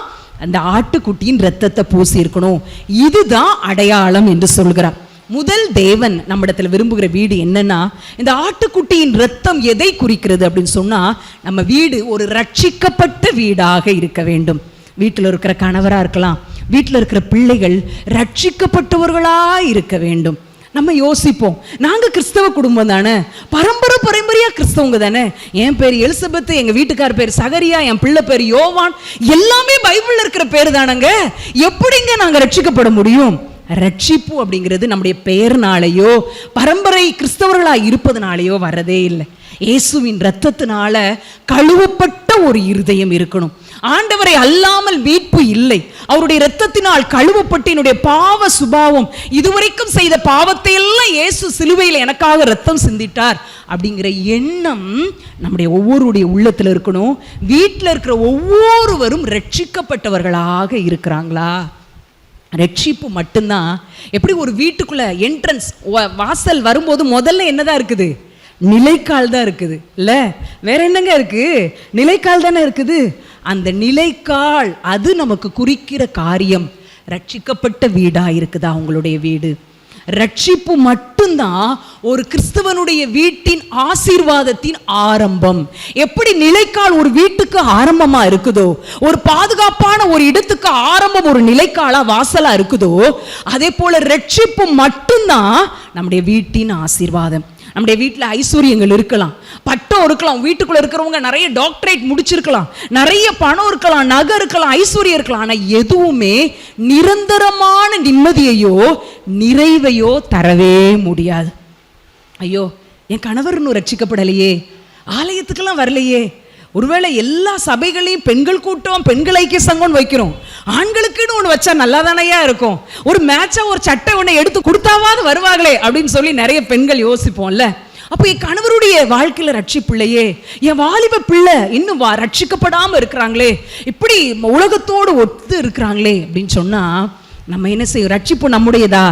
Speaker 1: அந்த ஆட்டுக்குட்டியின் ரத்தத்தை பூசி இருக்கணும். இதுதான் அடையாளம் என்று சொல்கிறார். முதல் தேவன் நம்மிடத்தில் விரும்புகிற வீடு என்னன்னா, இந்த ஆட்டுக்குட்டியின் ரத்தம் எதை குறிக்கிறது அப்படின்னு சொன்னா, நம்ம வீடு ஒரு ரட்சிக்கப்பட்ட வீடாக இருக்க வேண்டும். வீட்டில் இருக்கிற கணவரா இருக்கலாம், வீட்டில் இருக்கிற பிள்ளைகள் ரட்சிக்கப்பட்டவர்களா இருக்க வேண்டும். நம்ம யோசிப்போம், நாங்க கிறிஸ்தவ குடும்பம் தானே, பரம்பரையா கிறிஸ்தவங்க தானே. என் பேர் எலிசபெத், எங்க வீட்டுக்கார பேர் சகரியா, என் பிள்ளை பேர் யோவான், எல்லாமே பைபிள்ல இருக்கிற பேர் தானங்க. எப்படிங்க நாங்க ரட்சிக்கப்பட முடியும்? ரட்சிப்பு அப்படிங்கிறது நம்முடைய பெயர்னாலேயோ பரம்பரை கிறிஸ்தவர்களா இருப்பதனாலேயோ வரதே இல்லை. இயேசுவின் இரத்தத்தினால கழுவப்பட்ட ஒரு இருதயம் இருக்கணும். ஆண்டவரை அல்லாமல் மீட்பு இல்லை. அவருடைய இரத்தத்தினால் கழுவப்பட்டு என்னுடைய பாவ சுபாவம், இதுவரைக்கும் செய்த பாவத்தை எல்லாம் இயேசு சிலுவையில் எனக்காக இரத்தம் சிந்திட்டார் அப்படிங்கிற எண்ணம் நம்முடைய ஒவ்வொருடைய உள்ளத்தில் இருக்கணும். வீட்டில் இருக்கிற ஒவ்வொருவரும் ரட்சிக்கப்பட்டவர்களாக இருக்கிறாங்களா? ரட்சிப்பு மட்டும்தான். எப்படி ஒரு வீட்டுக்குள்ள என்ட்ரன்ஸ் வாசல் வரும்போது முதல்ல என்னதான் இருக்குது? நிலைக்கால் தான் இருக்குது இல்ல, வேற என்னங்க இருக்கு? நிலைக்கால் தானே இருக்குது. அந்த நிலைக்கால் அது நமக்கு குறிக்கிற காரியம். ரட்சிக்கப்பட்ட வீடா இருக்குதா உங்களுடைய வீடு? ரட்சிப்பு மட்டும்தான் ஒரு கிறிஸ்தவனுடைய வீட்டின் ஆசீர்வாதத்தின் ஆரம்பம். எப்படி நிலைக்கால் ஒரு வீட்டுக்கு ஆரம்பமா இருக்குதோ, ஒரு பாதுகாப்பான ஒரு இடத்துக்கு ஆரம்பம் ஒரு நிலைக்காலா வாசலா இருக்குதோ, அதே போல ரட்சிப்பு மட்டும்தான் நம்முடைய வீட்டின் ஆசீர்வாதம். நம்முடைய வீட்டில் ஐஸ்வர்யங்கள் இருக்கலாம், பட்டம் இருக்கலாம், வீட்டுக்குள்ள இருக்கிறவங்க நிறைய டாக்டரேட் முடிச்சிருக்கலாம், நிறைய பணம் இருக்கலாம், நகை இருக்கலாம், ஐஸ்வர்யம் இருக்கலாம். ஆனால் எதுவுமே நிரந்தரமான நிம்மதியையோ நிறைவையோ தரவே முடியாது. ஐயோ, என் கணவர் இன்னும் ரட்சிக்கப்படலையே, ஆலயத்துக்கெல்லாம் வரலையே, ஒருவேளை எல்லா சபைகளையும் பெண்கள் கூட்டம், பெண்கள் ஐக்கிய சங்கம் வைக்கிறோம், ஆண்களுக்குன்னு ஒன்று வச்சா நல்லா தானையா இருக்கும், ஒரு மேட்சா ஒரு சட்டை ஒன்று எடுத்து கொடுத்தாவது வருவாங்களே அப்படின்னு சொல்லி நிறைய பெண்கள் யோசிப்போம்ல. அப்போ என் கணவருடைய வாழ்க்கையில் ரட்சிப்பிள்ளையே, என் வாலிப பிள்ளை இன்னும் ரட்சிக்கப்படாம இருக்கிறாங்களே, இப்படி உலகத்தோடு ஒத்து இருக்கிறாங்களே அப்படின்னு சொன்னா நம்ம என்ன செய்யும்? ரட்சிப்பு நம்முடையதா?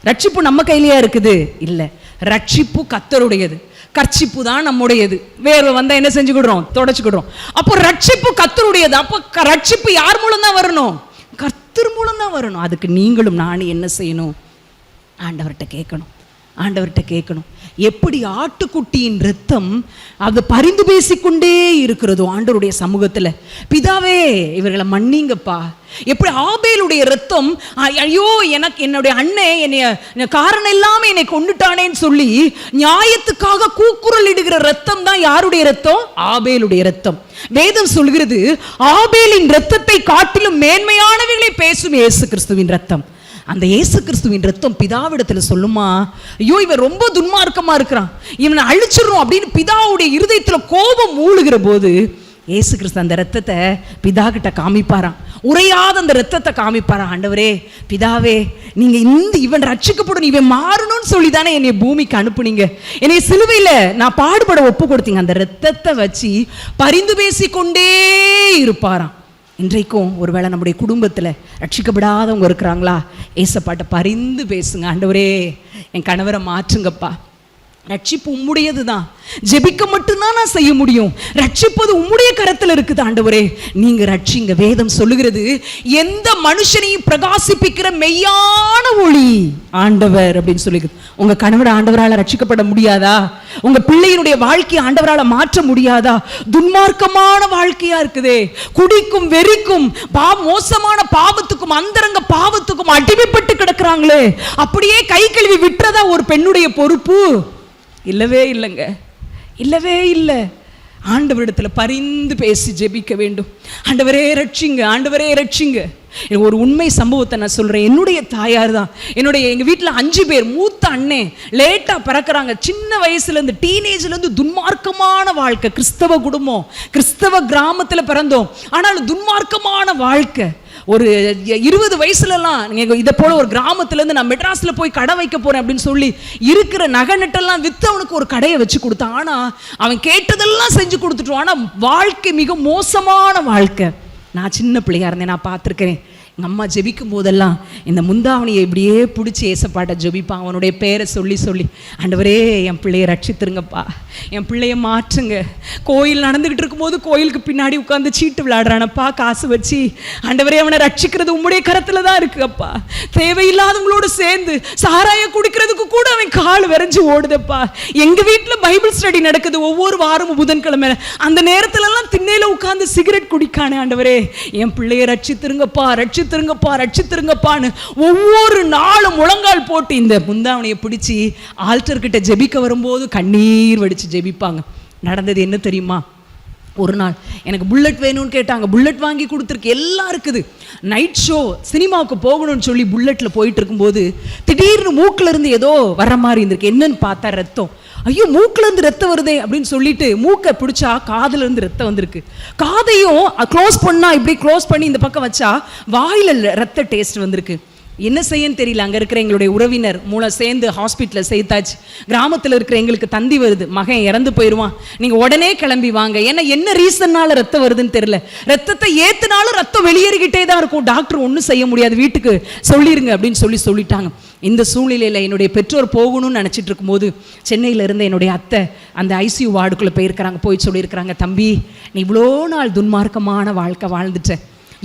Speaker 1: ரட்சிப்பு நம்ம கையிலேயே இருக்குது? இல்லை, ரட்சிப்பு கர்த்தருடையது. கர்ச்சிப்பு தான் நம்முடையது. வேர்வை வந்தா என்ன செஞ்சுக்கிடுறோம்? தொடச்சுக்கிடுறோம். அப்போ ரட்சிப்பு கர்த்தருடையது. அப்போ ரட்சிப்பு யார் மூலம் தான் வரணும்? கர்த்தர் மூலம் தான் வரணும். அதுக்கு நீங்களும் நானும் என்ன செய்யணும்? ஆண்டவர்கிட்ட கேட்கணும். ஆண்டவர்கிட்ட கேட்கணும். எப்படி ஆட்டுக்குட்டியின் ரத்தம் அது பரிந்து பேசிக்கொண்டே இருக்கிறதோ ஆண்டவருடைய சமூகத்தில், பிதாவே இவர்களை மன்னிங்கப்பா. எப்படி ஆபேலுடைய ரத்தம், ஐயோ எனக்கு என்னுடைய அண்ணன் என்னைய காரணம் இல்லாம என்னை கொண்டுட்டானேன்னு சொல்லி நியாயத்துக்காக கூக்குரல் இடுகிற ரத்தம் தான் யாருடைய ரத்தம்? ஆபேலுடைய ரத்தம். வேதம் சொல்கிறது, ஆபேலின் ரத்தத்தை காட்டிலும் மேன்மையானவைகளை பேசும் இயேசு கிறிஸ்துவின் ரத்தம். அந்த இயேசு கிறிஸ்துவின் ரத்தம் பிதாவிடத்துல சொல்லுமா, ஐயோ இவன் ரொம்ப துன்மார்க்கமா இருக்கிறான், இவனை அழிச்சிடணும் அப்படின்னு பிதாவுடைய இருதயத்துல கோபம் மூழ்கிற போது இயேசு கிறிஸ்து அந்த ரத்தத்தை பிதா கிட்ட காமிப்பாராம். உரையாத அந்த ரத்தத்தை காமிப்பாராம். ஆண்டவரே, பிதாவே, நீங்க இவன் ரட்சிக்கப்படும், இவன் மாறணும்னு சொல்லி தானே என்னை பூமிக்கு அனுப்புனீங்க, என்னை சிலுவையில நான் பாடுபட ஒப்பு கொடுத்தீங்க. அந்த ரத்தத்தை வச்சு பரிந்து பேசி கொண்டே இருப்பாராம். இன்றைக்கும் ஒருவேளை நம்முடைய குடும்பத்தில் ரட்சிக்கப்படாதவங்க இருக்கிறாங்களா? ஏசப்பாட்ட பரிந்து பேசுங்க. ஆண்டவரே, என் கணவரை மாற்றுங்கப்பா. ரட்சிப்பு உம்முடையது தான். ஜெபிக்க மட்டும்தான் நான் செய்ய முடியும். ரட்சிப்பது உம்முடைய கரத்தில் இருக்குது. ஆண்டவரே, நீங்க ரட்சிங்க. வேதம் சொல்லுகிறது, எந்த மனுஷனையும் பிரகாசிப்பிக்கிற மெய்யான ஒளி ஆண்டவர் அப்படின்னு சொல்லி. உங்க கணவரை ஆண்டவரால் ரட்சிக்கப்பட முடியாதா? உங்க பிள்ளையினுடைய வாழ்க்கையை ஆண்டவரால் மாற்ற முடியாதா? துன்மார்க்கமான வாழ்க்கையா இருக்குதே, குடிக்கும் வெறிக்கும் மோசமான பாவத்துக்கும் அந்தரங்க பாவத்துக்கும் அடிமைப்பட்டு கிடக்குறாங்களே, அப்படியே கை கழுவி விட்டுறதா ஒரு பெண்ணுடைய பொறுப்பு? இல்லவே இல்லைங்க, இல்லவே இல்லை. ஆண்டவரிடத்தில் பரிந்து பேசி ஜெபிக்க வேண்டும். ஆண்டவரே ரட்சிங்க, ஆண்டவரே ரட்சிங்க. ஒரு உண்மை சம்பவத்தை நான் சொல்கிறேன். என்னுடைய தாயார் தான். எங்கள் வீட்டில் 5 பேர். மூத்த அண்ணே லேட்டாக பிறக்கிறாங்க. சின்ன வயசுலேருந்து டீனேஜ்லேருந்து துன்மார்க்கமான வாழ்க்கை. கிறிஸ்தவ குடும்பம், கிறிஸ்தவ கிராமத்தில் பிறந்தோம், ஆனாலும் துன்மார்க்கமான வாழ்க்கை. ஒரு 20 வயசுலலாம் இதை போல ஒரு கிராமத்துலேருந்து நான் மெட்ராஸில் போய் கடை வைக்க போகிறேன் அப்படின்னு சொல்லி இருக்கிற நகை நட்டெல்லாம் விற்று அவனுக்கு ஒரு கடையை வச்சு கொடுத்தான். ஆனால் அவன் கேட்டதெல்லாம் செஞ்சு கொடுத்துட்டோம். ஆனால் வாழ்க்கை மிக மோசமான வாழ்க்கை. நான் சின்ன பிள்ளையா இருந்தேன், நான் பார்த்துருக்கிறேன். எங்கள் அம்மா ஜெபிக்கும் போதெல்லாம் இந்த முந்தாவணியை இப்படியே பிடிச்சி ஏசப்பாட்ட ஜெபிப்பான். அவனுடைய பேரை சொல்லி சொல்லி, ஆண்டவரே என் பிள்ளையை ரட்சித்துருங்கப்பா, என் பிள்ளைய மாற்றுங்க. கோயில் நடந்துக்கிட்டு இருக்கும்போது கோயிலுக்கு பின்னாடி உட்காந்து சீட்டு விளையாடுறானப்பா, காசு வச்சு. ஆண்டவரே, அவனை ரட்சிக்கிறது உம்முடைய கரத்தில் தான் இருக்குப்பா. தேவையில்லாதவங்களோடு சேர்ந்து சாராய குடிக்கிறதுக்கு கூட அவன் கால் விரைஞ்சு ஓடுதப்பா. எங்கள் வீட்டில் பைபிள் ஸ்டடி நடக்குது ஒவ்வொரு வாரமும் புதன்கிழமை. அந்த நேரத்துலலாம் திண்ணையில் உட்காந்து சிகரெட் குடிக்கானே. ஆண்டவரே, என் பிள்ளையை ரட்சித்துருங்கப்பா, ரட்சித்துருங்கப்பா, ரட்சித்துருங்கப்பான்னு ஒவ்வொரு நாளும் முழங்கால் போட்டு இந்த முந்தாவணியை பிடிச்சி ஆல்டர்கிட்ட ஜெபிக்க வரும்போது கண்ணீர் வடித்து ஜெபிப்பாங்க. நடந்தது என்ன தெரியுமா? ஒரு நாள் எனக்கு புல்லட் வேணும்னு கேட்டாங்க. புல்லட் வாங்கி கொடுத்துருக்கு, எல்லாம் இருக்குது. நைட் ஷோ சினிமாவுக்கு போகணும்னு சொல்லி புல்லட்டில் போயிட்டு இருக்கும்போது திடீர்னு மூக்கில் இருந்து ஏதோ வர மாதிரி இருந்திருக்கு. என்னன்னு பார்த்தா ரத்தம். ஐயோ, மூக்கில் இருந்து ரத்தம் வருதே அப்படின்னு சொல்லிட்டு மூக்கை பிடிச்சா காதுல இருந்து ரத்தம் வந்திருக்கு. காதையும் க்ளோஸ் பண்ணா, இப்படி க்ளோஸ் பண்ணி இந்த பக்கம் வச்சா வாயில ரத்த டேஸ்ட் வந்திருக்கு. என்ன செய்யன்னு தெரியல. அங்கே இருக்கிற எங்களுடைய உறவினர் மூலம் சேர்ந்து ஹாஸ்பிட்டலில் சேர்த்தாச்சு. கிராமத்தில் இருக்கிற எங்களுக்கு தந்தி வருது, மகன் இறந்து போயிடுவான், நீங்கள் உடனே கிளம்பி வாங்க. ஏன்னா என்ன ரீசன்னால ரத்தம் வருதுன்னு தெரியல. ரத்தத்தை ஏற்றினாலும் ரத்தம் வெளியேறிக்கிட்டே தான் இருக்கும், டாக்டர் ஒன்றும் செய்ய முடியாது, வீட்டுக்கு சொல்லிடுங்க அப்படின்னு சொல்லிட்டாங்க. இந்த சூழ்நிலையில் என்னுடைய பெற்றோர் போகணும்னு நினச்சிட்டு இருக்கும்போது சென்னையில் இருந்த என்னுடைய அத்தை அந்த ஐசியூ வார்டுக்குள்ளே போயிருக்கிறாங்க. போய் சொல்லியிருக்கிறாங்க, தம்பி நீ இவ்வளோ நாள் துன்மார்க்கமான வாழ்க்கை வாழ்ந்துட்ட,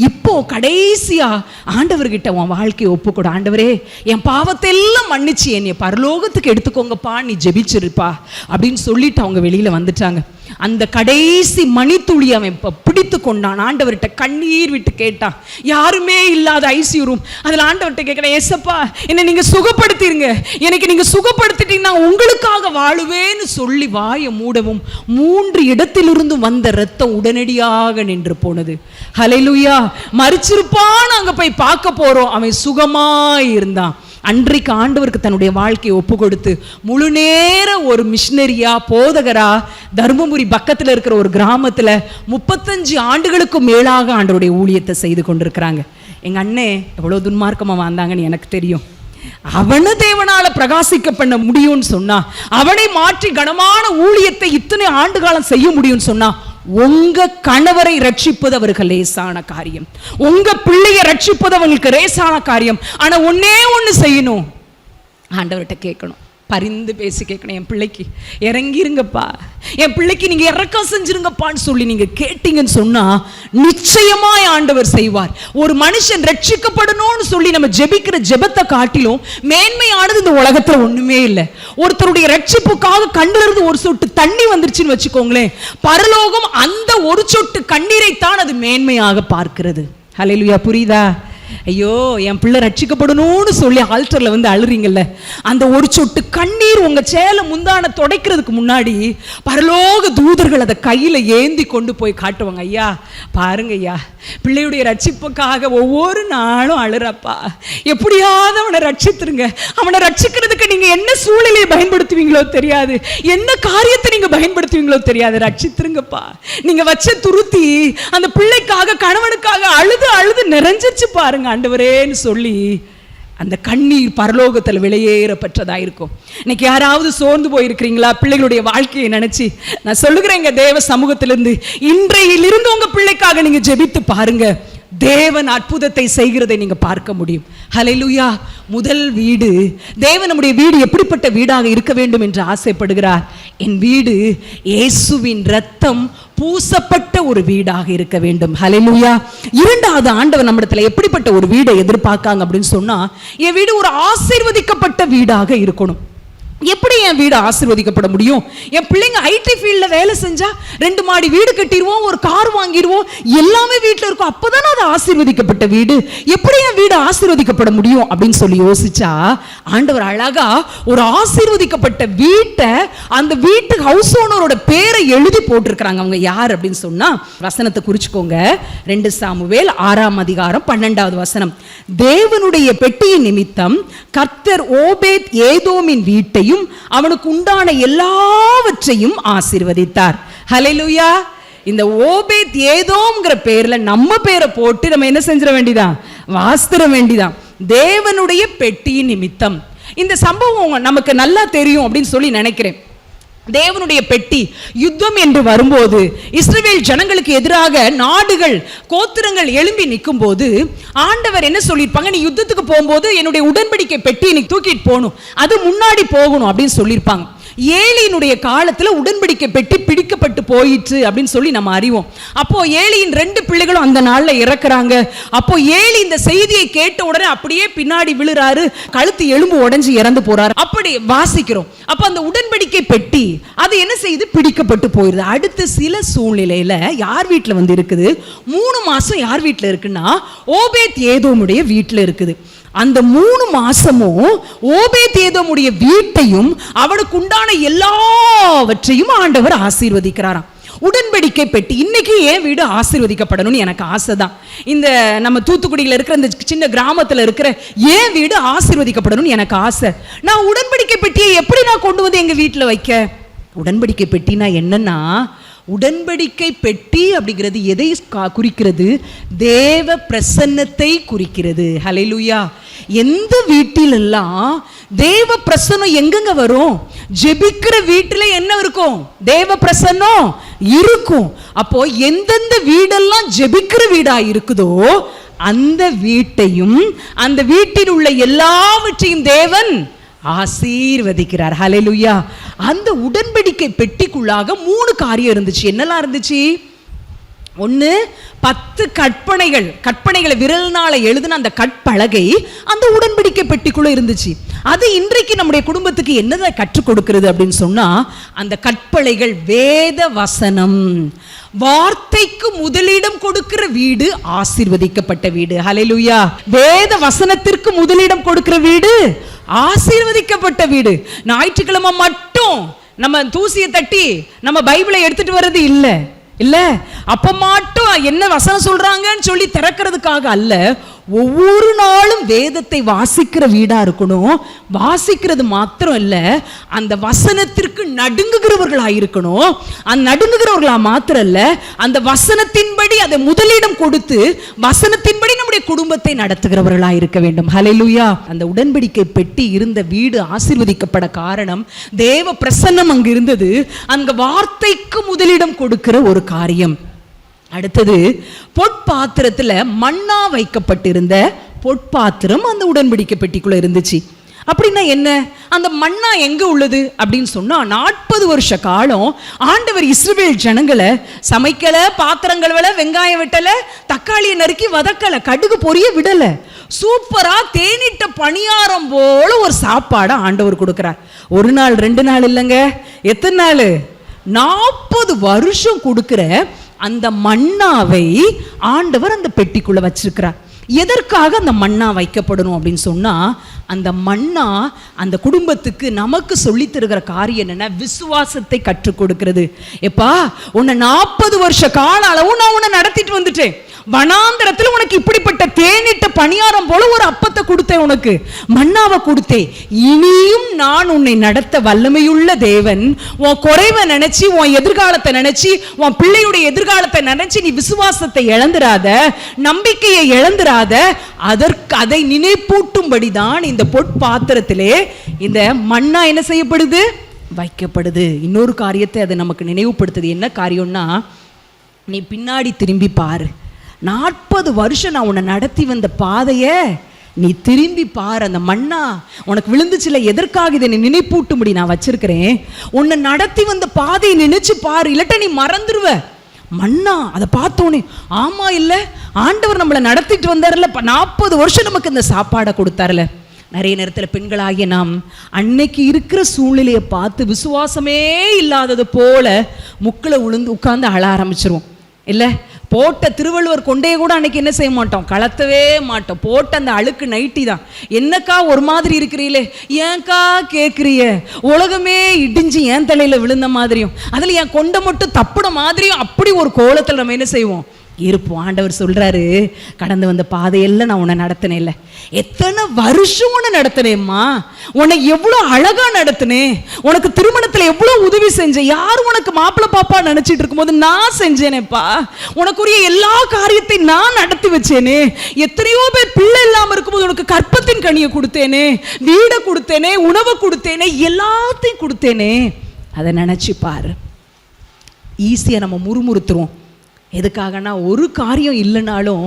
Speaker 1: இப்போ கடைசியா ஆண்டவர்கிட்ட உன் வாழ்க்கையை ஒப்புக்கொடு. ஆண்டவரே என் பாவத்தை எல்லாம் மன்னிச்சு என்னை பரலோகத்துக்கு எடுத்துக்கோங்கப்பா, நீ ஜெபிச்சிருப்பா அப்படின்னு சொல்லிட்டு அவங்க வெளியில வந்துட்டாங்க. அந்த கடைசி மணித்துளி அவன் பிடித்து கொண்டான். ஆண்டவர்கிட்ட கண்ணீர் விட்டு கேட்டான். யாருமே இல்லாத ஐசியூ ரூம். அதில் ஆண்டவர்கிட்ட கேட்கிறேன், ஏசப்பா என்னை நீங்க சுகப்படுத்திருங்க, எனக்கு நீங்க சுகப்படுத்திட்டீங்கன்னா உங்களுக்காக வாழுவேன்னு சொல்லி வாயை மூடவும் 3 இடத்திலிருந்து வந்த ரத்தம் உடனடியாக நின்று போனது. ஹல்லேலூயா. மரிச்சிருப்பான்னு அங்க போய் பார்க்க போறோம், அவன் சுகமாய் இருந்தான். அன்றைக்கு ஆண்டவருக்கு தன்னுடைய வாழ்க்கையை ஒப்பு கொடுத்து முழு நேர ஒரு மிஷினரியா போதகரா தர்மபுரி பக்கத்தில் இருக்கிற ஒரு கிராமத்தில் 35 ஆண்டுகளுக்கு மேலாக ஆண்டவருடைய ஊழியத்தை செய்து கொண்டிருக்கிறாங்க. எங்க அண்ணே எவ்வளவு துன்மார்க்கமா வாழ்ந்தாங்கன்னு எனக்கு தெரியும். அவனை தேவனால பிரகாசிக்க பண்ண முடியும்னு சொன்னா, அவனை மாற்றி கனமான ஊழியத்தை இத்தனை ஆண்டு காலம் செய்ய முடியும்னு சொன்னா, உங்க கணவரை ரட்சிப்பது அவருக்கு லேசான காரியம், உங்க பிள்ளையை ரட்சிப்பது அவங்களுக்கு லேசான காரியம். ஆனா ஒன்னே ஒண்ணு செய்யணும், ஆண்டவர்கிட்ட கேட்கணும், பரிந்து பேசி கேட்கணும். என் பிள்ளைக்கு இறங்கிருங்கப்பா, என் பிள்ளைக்கு நீங்க இறக்கம் செஞ்சிருங்கப்பான்னு சொல்லி நீங்க கேட்டீங்கன்னு சொன்னா நிச்சயமாய் ஆண்டவர் செய்வார். ஒரு மனுஷன் ரட்சிக்கப்படணும்னு சொல்லி நம்ம ஜெபிக்கிற ஜெபத்தை காட்டிலும் மேன்மையானது இந்த உலகத்துல ஒண்ணுமே இல்லை. ஒருத்தருடைய ரட்சிப்புக்காக கண்ணுல இருந்து ஒரு சொட்டு தண்ணி வந்துருச்சுன்னு வச்சுக்கோங்களேன், பரலோகம் அந்த ஒரு சொட்டு கண்ணீரைத்தான் அது மேன்மையாக பார்க்கிறது. ஹல்லேலூயா. புரியுதா? ஐயோ என் பிள்ளை ரட்சிக்கப்படணும்னு சொல்லி ஆல்டர்ல வந்து அழுறீங்கல்ல, அந்த ஒரு சொட்டு கண்ணீர் உங்க சேலை முந்தான துடைக்கிறதுக்கு முன்னாடி பரலோக தூதர்கள் அதை கையில ஏந்தி கொண்டு போய் காட்டுவாங்க. ஐயா பாருங்க ஐயா, பிள்ளையுடைய ரட்சிப்புக்காக ஒவ்வொரு நாளும் அழுறப்பா, எப்படியாவது அவனை ரட்சித்துருங்க. அவனை ரட்சிக்கிறதுக்கு நீங்க என்ன சூழ்நிலையை பயன்படுத்துவீங்களோ தெரியாது, என்ன காரியத்தை நீங்க பயன்படுத்துவீங்களோ தெரியாது, ரட்சித்துருங்கப்பா. நீங்க வச்ச துருத்தி அந்த பிள்ளைக்காக கணவனுக்காக அழுது அழுது நிறைஞ்சிச்சு பாருங்க ஆண்டவரேன்னு சொல்லி அந்த கண்ணீர் பரலோகத்தில் வெளியேறப்பட்டதா இருக்கும். இன்னைக்கு யாராவது சோர்ந்து போயிருக்கிறீங்களா பிள்ளைகளுடைய வாழ்க்கையை நினைச்சு? நான் சொல்லுகிறேங்க, தேவ சமூகத்திலிருந்து இன்றையிலிருந்து உங்க பிள்ளைக்காக நீங்க ஜெபித்து பாருங்க, தேவன் அற்புதத்தை செய்கிறதை நீங்க பார்க்க முடியும். ஹல்லேலூயா. முதல் வீடு, தேவன் நம்முடைய வீடு எப்படிப்பட்ட வீடாக இருக்க வேண்டும் என்று ஆசைப்படுகிறார். என் வீடு இயேசுவின் இரத்தம் பூசப்பட்ட ஒரு வீடாக இருக்க வேண்டும். ஹல்லேலூயா. இரண்டாவது, ஆண்டவர் நம்மிடத்துல எப்படிப்பட்ட ஒரு வீடை எதிர்பார்க்காங்க அப்படின்னு சொன்னா, என் வீடு ஒரு ஆசீர்வதிக்கப்பட்ட வீடாக இருக்கணும். எப்படி என் வீடு ஆசீர்வதிக்கப்பட முடியும்? என் பிள்ளைங்க ஐடி ஃபீல்ட்ல வேலை செஞ்சா 2 மாடி வீடு கட்டிடுவோம், ஒரு கார் வாங்கிடுவோம், எல்லாமே வீட்டில் இருக்கும், அப்பதானே அது ஆசீர்வதிக்கப்பட்ட வீடு. எப்படி என் வீடு ஆசீர்வதிக்கப்பட முடியும் அப்படின்னு சொல்லி யோசிச்சா, ஆண்டவர் அழகா ஒரு ஆசீர்வதிக்கப்பட்ட வீட்டை அந்த வீட்டு ஹவுஸ் ஓனரோட பேரை எழுதி போட்டிருக்கிறாங்க. அவங்க யார் அப்படின்னு சொன்னா, வசனத்தை குறிச்சுக்கோங்க. 2 சாமுவேல் 6ஆம் அதிகாரம் 12வது வசனம். தேவனுடைய பெட்டியின் நிமித்தம் கர்த்தர் ஓபேத் ஏதோமின் வீட்டை அவனுக்கு உண்டான எல்லாவற்றையும் ஆசீர்வதித்தார். ஹல்லேலூயா. இந்த ஓபேத் ஏதோம்ங்கிற பேர்ல நம்ம பேரை போட்டு நம்ம என்ன செஞ்சிட வேண்டியதான், வாஸ்திர வேண்டியதான். தேவனுடைய பெட்டியின் நிமித்தம். இந்த சம்பவம் நமக்கு நல்லா தெரியும் அப்படின்னு சொல்லி நினைக்கிறேன். தேவனுடைய பெட்டி யுத்தம் என்று வரும்போது, இஸ்ரவேல் ஜனங்களுக்கு எதிராக நாடுகள் கோத்திரங்கள் எழும்பி நிற்கும் போது ஆண்டவர் என்ன சொல்லியிருப்பாங்க, நீ யுத்தத்துக்கு போகும்போது என்னுடைய உடன்படிக்கை பெட்டி நீ தூக்கிட்டு போகணும், அது முன்னாடி போகணும் அப்படின்னு சொல்லியிருப்பாங்க. ஏலியினுடைய காலத்துல உடன்படிக்கை பெட்டி பிடிக்கப்பட்டு போயிற்று அப்படின்னு சொல்லி நம்ம அறிவோம். அப்போ ஏலியின் 2 பிள்ளைகளும் அந்த நாள்ல இறக்குறாங்க. அப்போ ஏலி இந்த செய்தியை கேட்ட உடனே அப்படியே பின்னாடி விழுறாரு, கழுத்து எலும்பு உடைஞ்சு இறந்து போறாரு. அப்படி வாசிக்கிறோம். அப்ப அந்த உடன்படிக்கை பெட்டி அது என்ன செய்யுது, பிடிக்கப்பட்டு போயிருது. அடுத்த சில சூழ்நிலையில யார் வீட்டுல வந்து இருக்குது, 3 மாசம் யார் வீட்டுல இருக்குன்னா ஓபேத் ஏதோமுடைய வீட்டுல இருக்குது. அந்த 3 மாசமும் ஓபேத் ஏதோமுடைய வீட்டையும் அவனுக்கு உண்டான எல்லாவற்றையும் ஆண்டவர் ஆசீர்வதிக்கிறாராம். உடன்படிக்கை பெட்டி. இன்னைக்கு என் வீடு ஆசீர்வதிக்கப்படணும்னு எனக்கு ஆசை தான். இந்த நம்ம தூத்துக்குடியில் இருக்கிற இந்த சின்ன கிராமத்தில் இருக்கிற என் வீடு ஆசீர்வதிக்கப்படணும்னு எனக்கு ஆசை. நான் உடன்படிக்கை பெட்டியை எப்படி நான் கொண்டு வந்து எங்க வீட்டில் வைக்க? உடன்படிக்கை பெட்டினா என்னன்னா, உடன்படிக்கை பெட்டி அப்படிங்கிறது எதை குறிக்கிறது? தேவ பிரசன்னத்தை குறிக்கிறது. ஹல்லேலூயா. எந்த வீட்டிலெல்லாம் தேவ பிரசன்னம் எங்கெங்க வரும்? ஜெபிக்கிற வீட்டில் என்ன இருக்கும்? தேவ பிரசன்னம் இருக்கும். அப்போ எந்தெந்த வீடெல்லாம் ஜெபிக்கிற வீடா இருக்குதோ அந்த வீட்டையும் அந்த வீட்டில் உள்ள எல்லாவற்றையும் தேவன் ஆசீர்வதிக்கிறார். ஹல்லேலூயா. அந்த உடன்படிக்கை பெட்டிக்குள்ளாக 3 காரியம் இருந்துச்சு. என்னெல்லாம் இருந்துச்சு? ஒன்று, 10 கற்பனைகளை விரல்னால எழுதின அந்த கற்பலகை அந்த உடன்படிக்கை பெட்டிக்குள்ள இருந்துச்சு. அது இன்றைக்கு நம்முடைய குடும்பத்துக்கு என்னதை கற்றுக் கொடுக்கிறது அப்படின்னு சொன்னா, அந்த கற்பலைகள் வேத வசனம். வார்த்தைக்கு முதலிடம் கொடுக்கிற வீடு ஆசீர்வதிக்கப்பட்ட வீடு. ஹல்லேலூயா. வேத வசனத்திற்கு முதலிடம் கொடுக்கிற வீடு ஆசீர்வதிக்கப்பட்ட வீடு. ஞாயிற்றுக்கிழமை மட்டும் நம்ம தூசியை தட்டி நம்ம பைபிளை எடுத்துட்டு வர்றது இல்ல, அப்ப மட்டும் என்ன வசனம் சொல்றாங்கன்னு சொல்லி திறக்கிறதுக்காக அல்ல, ஒவ்வொரு நாளும் வேதத்தை வாசிக்கிற வீடா இருக்கணும். வாசிக்கிறது மாத்திரம் இல்ல, அந்த வசனத்திற்கு நடுங்குகிறவர்களா இருக்கணும். அந்த நடுங்குகிறவர்களா மாத்திரம் இல்ல, அந்த வசனத்தின்படி அதை முதலிடம் கொடுத்து வசனத்தின்படி நம்முடைய குடும்பத்தை நடத்துகிறவர்களா இருக்க வேண்டும். ஹல்லேலூயா. அந்த உடன்படிக்கை பெட்டி இருந்த வீடு ஆசீர்வதிக்கப்பட காரணம் தேவ பிரசன்னம் அங்கு இருந்தது. அங்க வார்த்தைக்கு முதலிடம் கொடுக்கிற ஒரு காரியம். அடுத்தது, பொற்பாத்திரத்துல மண்ணா வைக்கப்பட்டிருந்த பொற்பாத்திரம் அந்த உடன்படிக்கை பெட்டிக்குள்ள இருந்துச்சு. அப்படின்னா என்ன? அந்த மண்ணா எங்க உள்ளது அப்படின்னு சொன்னா, 40 வருஷ காலம் ஆண்டவர் இஸ்ரவேல் ஜனங்களை சமைக்கல, பாத்திரங்கள் விட, வெங்காயம் வெட்டல, தக்காளியை நறுக்கி வதக்கல, கடுகு பொரிய விடல, சூப்பரா தேனிட்ட பணியாரம் போல ஒரு சாப்பாடை ஆண்டவர் கொடுக்கிறார். 1 நாள் 2 நாள் இல்லைங்க, எத்தனை நாள்? 40 வருஷம் கொடுக்கிற அந்த மன்னாவை ஆண்டவர் அந்த பெட்டிக்குள்ள வச்சிருக்கிறார். எதற்காக அந்த மன்னா வைக்கப்படணும் அப்படின்னு சொன்னா, அந்த மன்னா அந்த குடும்பத்துக்கு நமக்கு சொல்லி தருகிற காரியம் என்னன்னா, விசுவாசத்தை கற்றுக் கொடுக்கிறது. எப்பா, உன்னை 40 வருஷ கால அளவு நான் உன்னை நடத்திட்டு வந்துட்டேன். வனாந்தரத்தில் உனக்கு இப்படிப்பட்ட தேனிட்ட பணியாரம் போல ஒரு அப்பத்தை கொடுத்தேன், உனக்கு மன்னாவை கொடுத்தேன். இனியும் நான் உன்னை நடத்த வல்லமையுள்ள தேவன். உன் குறைவை நினைச்சு, உன் எதிர்காலத்தை நினைச்சு, உன் பிள்ளையுடைய எதிர்காலத்தை நினைச்சு நீ விசுவாசத்தை இழந்துராத, நம்பிக்கையை இழந்துராத. அதை நினைப்பூட்டும்படிதான் இந்த பொற்பாத்திரத்திலே இந்த மன்னா என்ன செய்யப்படுது? வைக்கப்படுது. இன்னொரு காரியத்தை அதை நமக்கு நினைவுபடுத்துது. என்ன காரியம்னா, நீ பின்னாடி திரும்பி பாரு. 40 வருஷம் நான் உன்னை நடத்தி வந்த பாதையை நீ திரும்பி பாரு. அந்த மண்ணா உனக்கு விழுந்துச்சுல, எதற்காக இதை நினைப்பூட்டும்படி நான் வச்சிருக்கிறேன். உன்னை நடத்தி வந்த பாதையை நினைச்சு பாரு, இல்லாட்ட நீ மறந்துடுவ. மண்ணா அதை பார்த்தோன்னே, ஆமா இல்ல, ஆண்டவர் நம்மளை நடத்திட்டு வந்தார்ல, 40 வருஷம் நமக்கு இந்த சாப்பாடை கொடுத்தாருல. நிறைய நேரத்தில் பெண்களாகிய நாம் அன்னைக்கு இருக்கிற சூழ்நிலையை பார்த்து விசுவாசமே இல்லாதது போல முக்கில் உளுந்து உட்கார்ந்து அழ ஆரம்பிச்சிருவோம். இல்லை, போட்ட திருவள்ளுவர் கொண்டே கூட அன்னைக்கு என்ன செய்ய மாட்டோம்? கலத்தவே மாட்டோம். போட்ட அந்த அழுக்கு நைட்டி தான். என்னக்கா ஒரு மாதிரி இருக்கிறீங்களே, ஏன்க்கா கேட்குறிய? உலகமே இடிஞ்சு ஏன் தலையில விழுந்த மாதிரியும், அதில் என் கொண்டை மட்டும் தப்புன மாதிரியும், அப்படி ஒரு கோலத்தில் நம்ம என்ன செய்வோம்? இருப்போம். ஆண்டவர் சொல்றாரு, கடந்து வந்த பாதையெல்லாம் நான் உன்னை நடத்தினேன். இல்லை, எத்தனை வருஷம் உன்னை நடத்தினேம்மா, உன்னை எவ்வளோ அழகா நடத்தினேன், உனக்கு திருமணத்தில் எவ்வளோ உதவி செஞ்சேன், யாரும் உனக்கு மாப்பிள்ளை பாப்பா நினைச்சிட்டு இருக்கும்போது நான் செஞ்சேனேப்பா, உனக்குரிய எல்லா காரியத்தையும் நான் நடத்தி வச்சேனே, எத்தனையோ பேர் பிள்ளை இல்லாமல் இருக்கும்போது உனக்கு கற்பத்தின் கனியை கொடுத்தேனே, வீடை கொடுத்தேனே, உணவை கொடுத்தேனே, எல்லாத்தையும் கொடுத்தேனே. அதை நினைச்சு பாரு. ஈஸியாக நம்ம முறுமுறுத்துருவோம். எதுக்காகனா, ஒரு காரியம் இல்லைனாலும்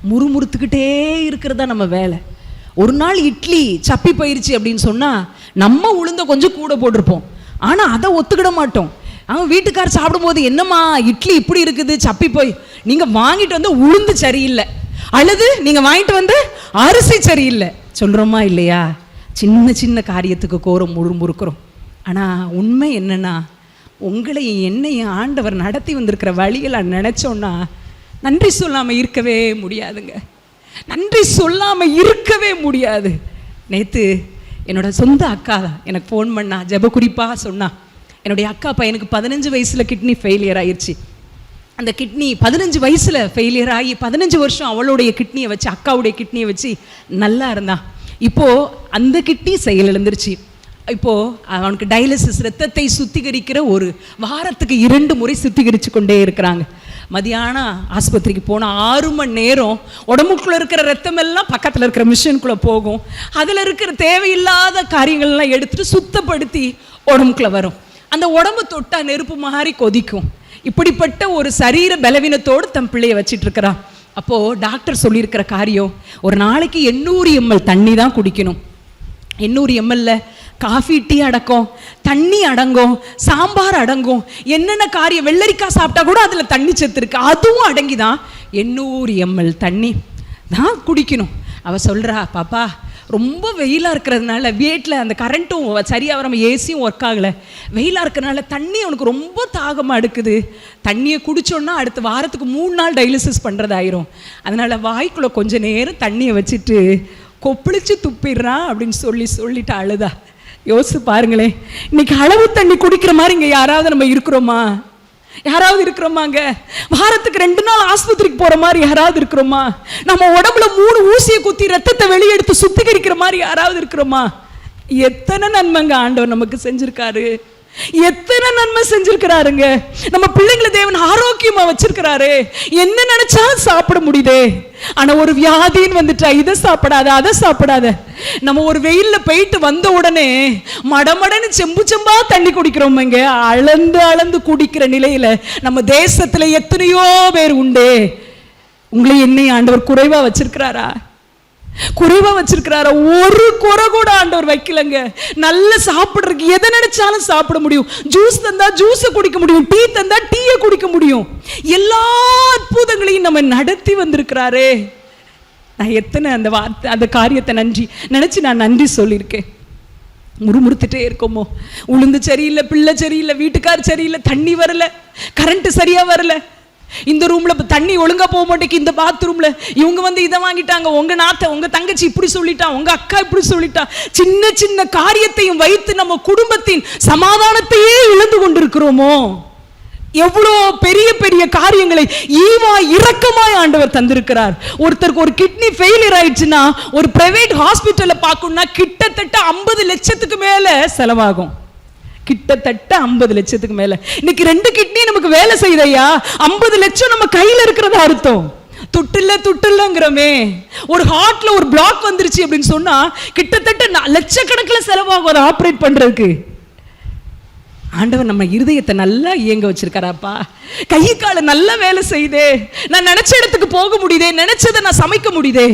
Speaker 1: முறுமுறுத்துக்கிட்டே இருக்கிறதா நம்ம வேலை. ஒரு நாள் இட்லி சப்பி போயிருச்சு அப்படின்னு சொன்னால் நம்ம உளுந்த கொஞ்சம் கூட போட்டிருப்போம், ஆனால் அதை ஒத்துக்கிட மாட்டோம். அவன் வீட்டுக்கார் சாப்பிடும்போது, என்னம்மா இட்லி இப்படி இருக்குது, சப்பி போய், நீங்கள் வாங்கிட்டு வந்து உளுந்து சரியில்லை, அல்லது நீங்கள் வாங்கிட்டு வந்து அரிசி சரியில்லை சொல்கிறோமா இல்லையா? சின்ன சின்ன காரியத்துக்கு கோரம் முறுமுறுக்கிறோம். ஆனால் உண்மை என்னன்னா, உங்களையும் என்னையும் ஆண்டவர் நடத்தி வந்திருக்கிற வழிகளை நினைச்சோன்னா நன்றி சொல்லாமல் இருக்கவே முடியாதுங்க. நன்றி சொல்லாமல் இருக்கவே முடியாது. நேற்று என்னோட சொந்த அக்கா எனக்கு ஃபோன் பண்ணா, ஜெப குறிப்பாக சொன்னா, என்னுடைய அக்கா பையனுக்கு 15 வயசில் கிட்னி ஃபெயிலியர் ஆயிடுச்சு. அந்த கிட்னி 15 வயசில் ஃபெயிலியர் ஆகி 15 வருஷம் அவளுடைய கிட்னியை வச்சு, அக்காவுடைய கிட்னியை வச்சு நல்லா இருந்தான். இப்போது அந்த கிட்னி செயலிழந்துருச்சு. இப்போ அவனுக்கு டயாலிசிஸ், ரத்தத்தை சுத்திகரிக்கிற ஒரு வாரத்துக்கு 2 முறை சுத்திகரித்து கொண்டே இருக்கிறாங்க. மதியானம் ஆஸ்பத்திரிக்கு போனால் 6 மணி நேரம் உடம்புக்குள்ளே இருக்கிற ரத்தம் எல்லாம் பக்கத்தில் இருக்கிற மிஷினுக்குள்ளே போகும். அதில் இருக்கிற தேவையில்லாத காரியங்கள்லாம் எடுத்துகிட்டு சுத்தப்படுத்தி உடம்புக்குள்ளே வரும். அந்த உடம்பு தொட்டா நெருப்பு மாதிரி கொதிக்கும். இப்படிப்பட்ட ஒரு சரீர பலவீனத்தோடு தன் பிள்ளையை வச்சிட்டு இருக்கிறான். அப்போது டாக்டர் சொல்லியிருக்கிற காரியம், ஒரு நாளைக்கு 800 ml தண்ணி தான் குடிக்கணும். 800 ml காஃபி, டீ அடங்கும், தண்ணி அடங்கும், சாம்பார் அடங்கும், என்னென்ன காரியம், வெள்ளரிக்காய் சாப்பிட்டா கூட அதில் தண்ணி சத்து இருக்கு, அதுவும் அடங்கி தான் 800 ml தண்ணி தான் குடிக்கணும். அவள் சொல்கிறா, பாப்பா ரொம்ப வெயிலாக இருக்கிறதுனால வீட்டில் அந்த கரண்ட்டும் சரியாக வராமல் ஏசியும் ஒர்க் ஆகலை, வெயிலாக இருக்கிறதுனால தண்ணி அவனுக்கு ரொம்ப தாகமாக எடுக்குது, தண்ணியை குடித்தோன்னா அடுத்த வாரத்துக்கு 3 நாள் டயாலிசிஸ் பண்ணுறதாயிரும், அதனால் வாய்க்குள்ளே கொஞ்சம் நேரம் தண்ணியை வச்சுட்டு கொப்பளிச்சு துப்பிடுறான் அப்படின்னு சொல்லிட்டு அழுதா. யோசிச்சு பாருங்களேன், இன்னைக்கு அளவு தண்ணி குடிக்கிற மாதிரி இங்கே யாராவது நம்ம இருக்கிறோமா? யாராவது இருக்கிறோமாங்க? வாரத்துக்கு 2 நாள் ஆஸ்பத்திரிக்கு போற மாதிரி யாராவது இருக்கிறோமா? நம்ம உடம்புல 3 ஊசியை குத்தி ரத்தத்தை வெளியெடுத்து சுத்திகரிக்கிற மாதிரி யாராவது இருக்கிறோமா? எத்தனை நன்மைங்க ஆண்டவர் நமக்கு செஞ்சிருக்காரு, எத்தனை நன்மை செஞ்சிருக்கிறாருங்க. நம்ம பிள்ளைங்களை தேவன் ஆரோக்கியமா வச்சிருக்கிறாரு. என்ன நினைச்சாலும் சாப்பிட முடியுதே. ஆனா ஒரு வியாதின்னு வந்துட்டா இதை சாப்பிடாத அதை சாப்பிடாத. நம்ம ஒரு வெயில்ல போயிட்டு வந்த உடனே மடமடன்னு செம்பு செம்பா தண்ணி குடிக்கிறோம்ங்க. அளந்து அளந்து குடிக்கிற நிலையில நம்ம தேசத்துல எத்தனையோ பேர் உண்டு. உங்களை என்னை ஆண்டவர் குறைவா வச்சிருக்கிறாரா? குறைவா வச்சிருக்கிறாரா? ஒரு குறை கூட ஆண்டவர் வைக்கலங்க. நல்ல சாப்பிடுறதுக்கு எதை நினைச்சாலும் சாப்பிட முடியும். ஜூஸ் தந்தா ஜூஸை குடிக்க முடியும், டீ தந்தா டீயை குடிக்க முடியும். எல்லா அற்புதங்களையும் நம்ம நடத்தி வந்திருக்கிறாரே. நான் எத்தனை அந்த வார்த்தை அந்த காரியத்தை நினைச்சு நான் நன்றி சொல்லியிருக்கேன். முறுமுறுத்துட்டே இருக்கோமோ, உளுந்து சரியில்லை, பிள்ளை சரியில்லை, வீட்டுக்கார் சரியில்லை, தண்ணி வரல, கரண்ட் சரியா வரல, இந்த ரூம்ல தண்ணி ஒழுங்கா போக மாட்டேங்குது, இந்த பாத்ரூம்ல இவங்க வந்து இதை வாங்கிட்டாங்க, உங்க நாத்த உங்க தங்கச்சி இப்படி சொல்லிட்டா, உங்க அக்கா இப்படி சொல்லிட்டா. சின்ன சின்ன காரியத்தையும் வைத்து நம்ம குடும்பத்தின் சமாதானத்தையே இழந்து கொண்டிருக்கிறோமோ? எவ்வளோ பெரிய பெரிய காரியங்களை ஈவா இரக்கமாய் ஆண்டவர் தந்திருக்கிறார். ஒருத்தருக்கு ஒரு கிட்னி ஃபெயிலியர் ஆயிடுச்சுன்னா ஒரு பிரைவேட் ஹாஸ்பிட்டல்ல பார்க்கணும்னா கிட்டத்தட்ட 50 லட்சத்துக்கு மேல செலவாகும். கிட்டத்தட்ட 50 லட்சத்துக்கு மேல. இன்னைக்கு 2 கிட்னி நமக்கு வேலை செய்தையா, 50 லட்சம் நம்ம கையில இருக்கிறதா அர்த்தம். துட்டுலங்கிறமே. ஒரு ஹார்ட்ல ஒரு பிளாக் வந்துருச்சு அப்படின்னு சொன்னா கிட்டத்தட்ட லட்சக்கணக்கில் செலவாகும் அதை ஆப்ரேட் பண்றதுக்கு. ஆண்டவர் நம்ம இருதயத்தை நல்லா இயங்க வச்சிருக்காராப்பா. கை கால நல்லா வேலை செய்தே, நான் நினைச்ச இடத்துக்கு போக முடியுதே, நினைச்சதை நான் சமைக்க முடியுதே.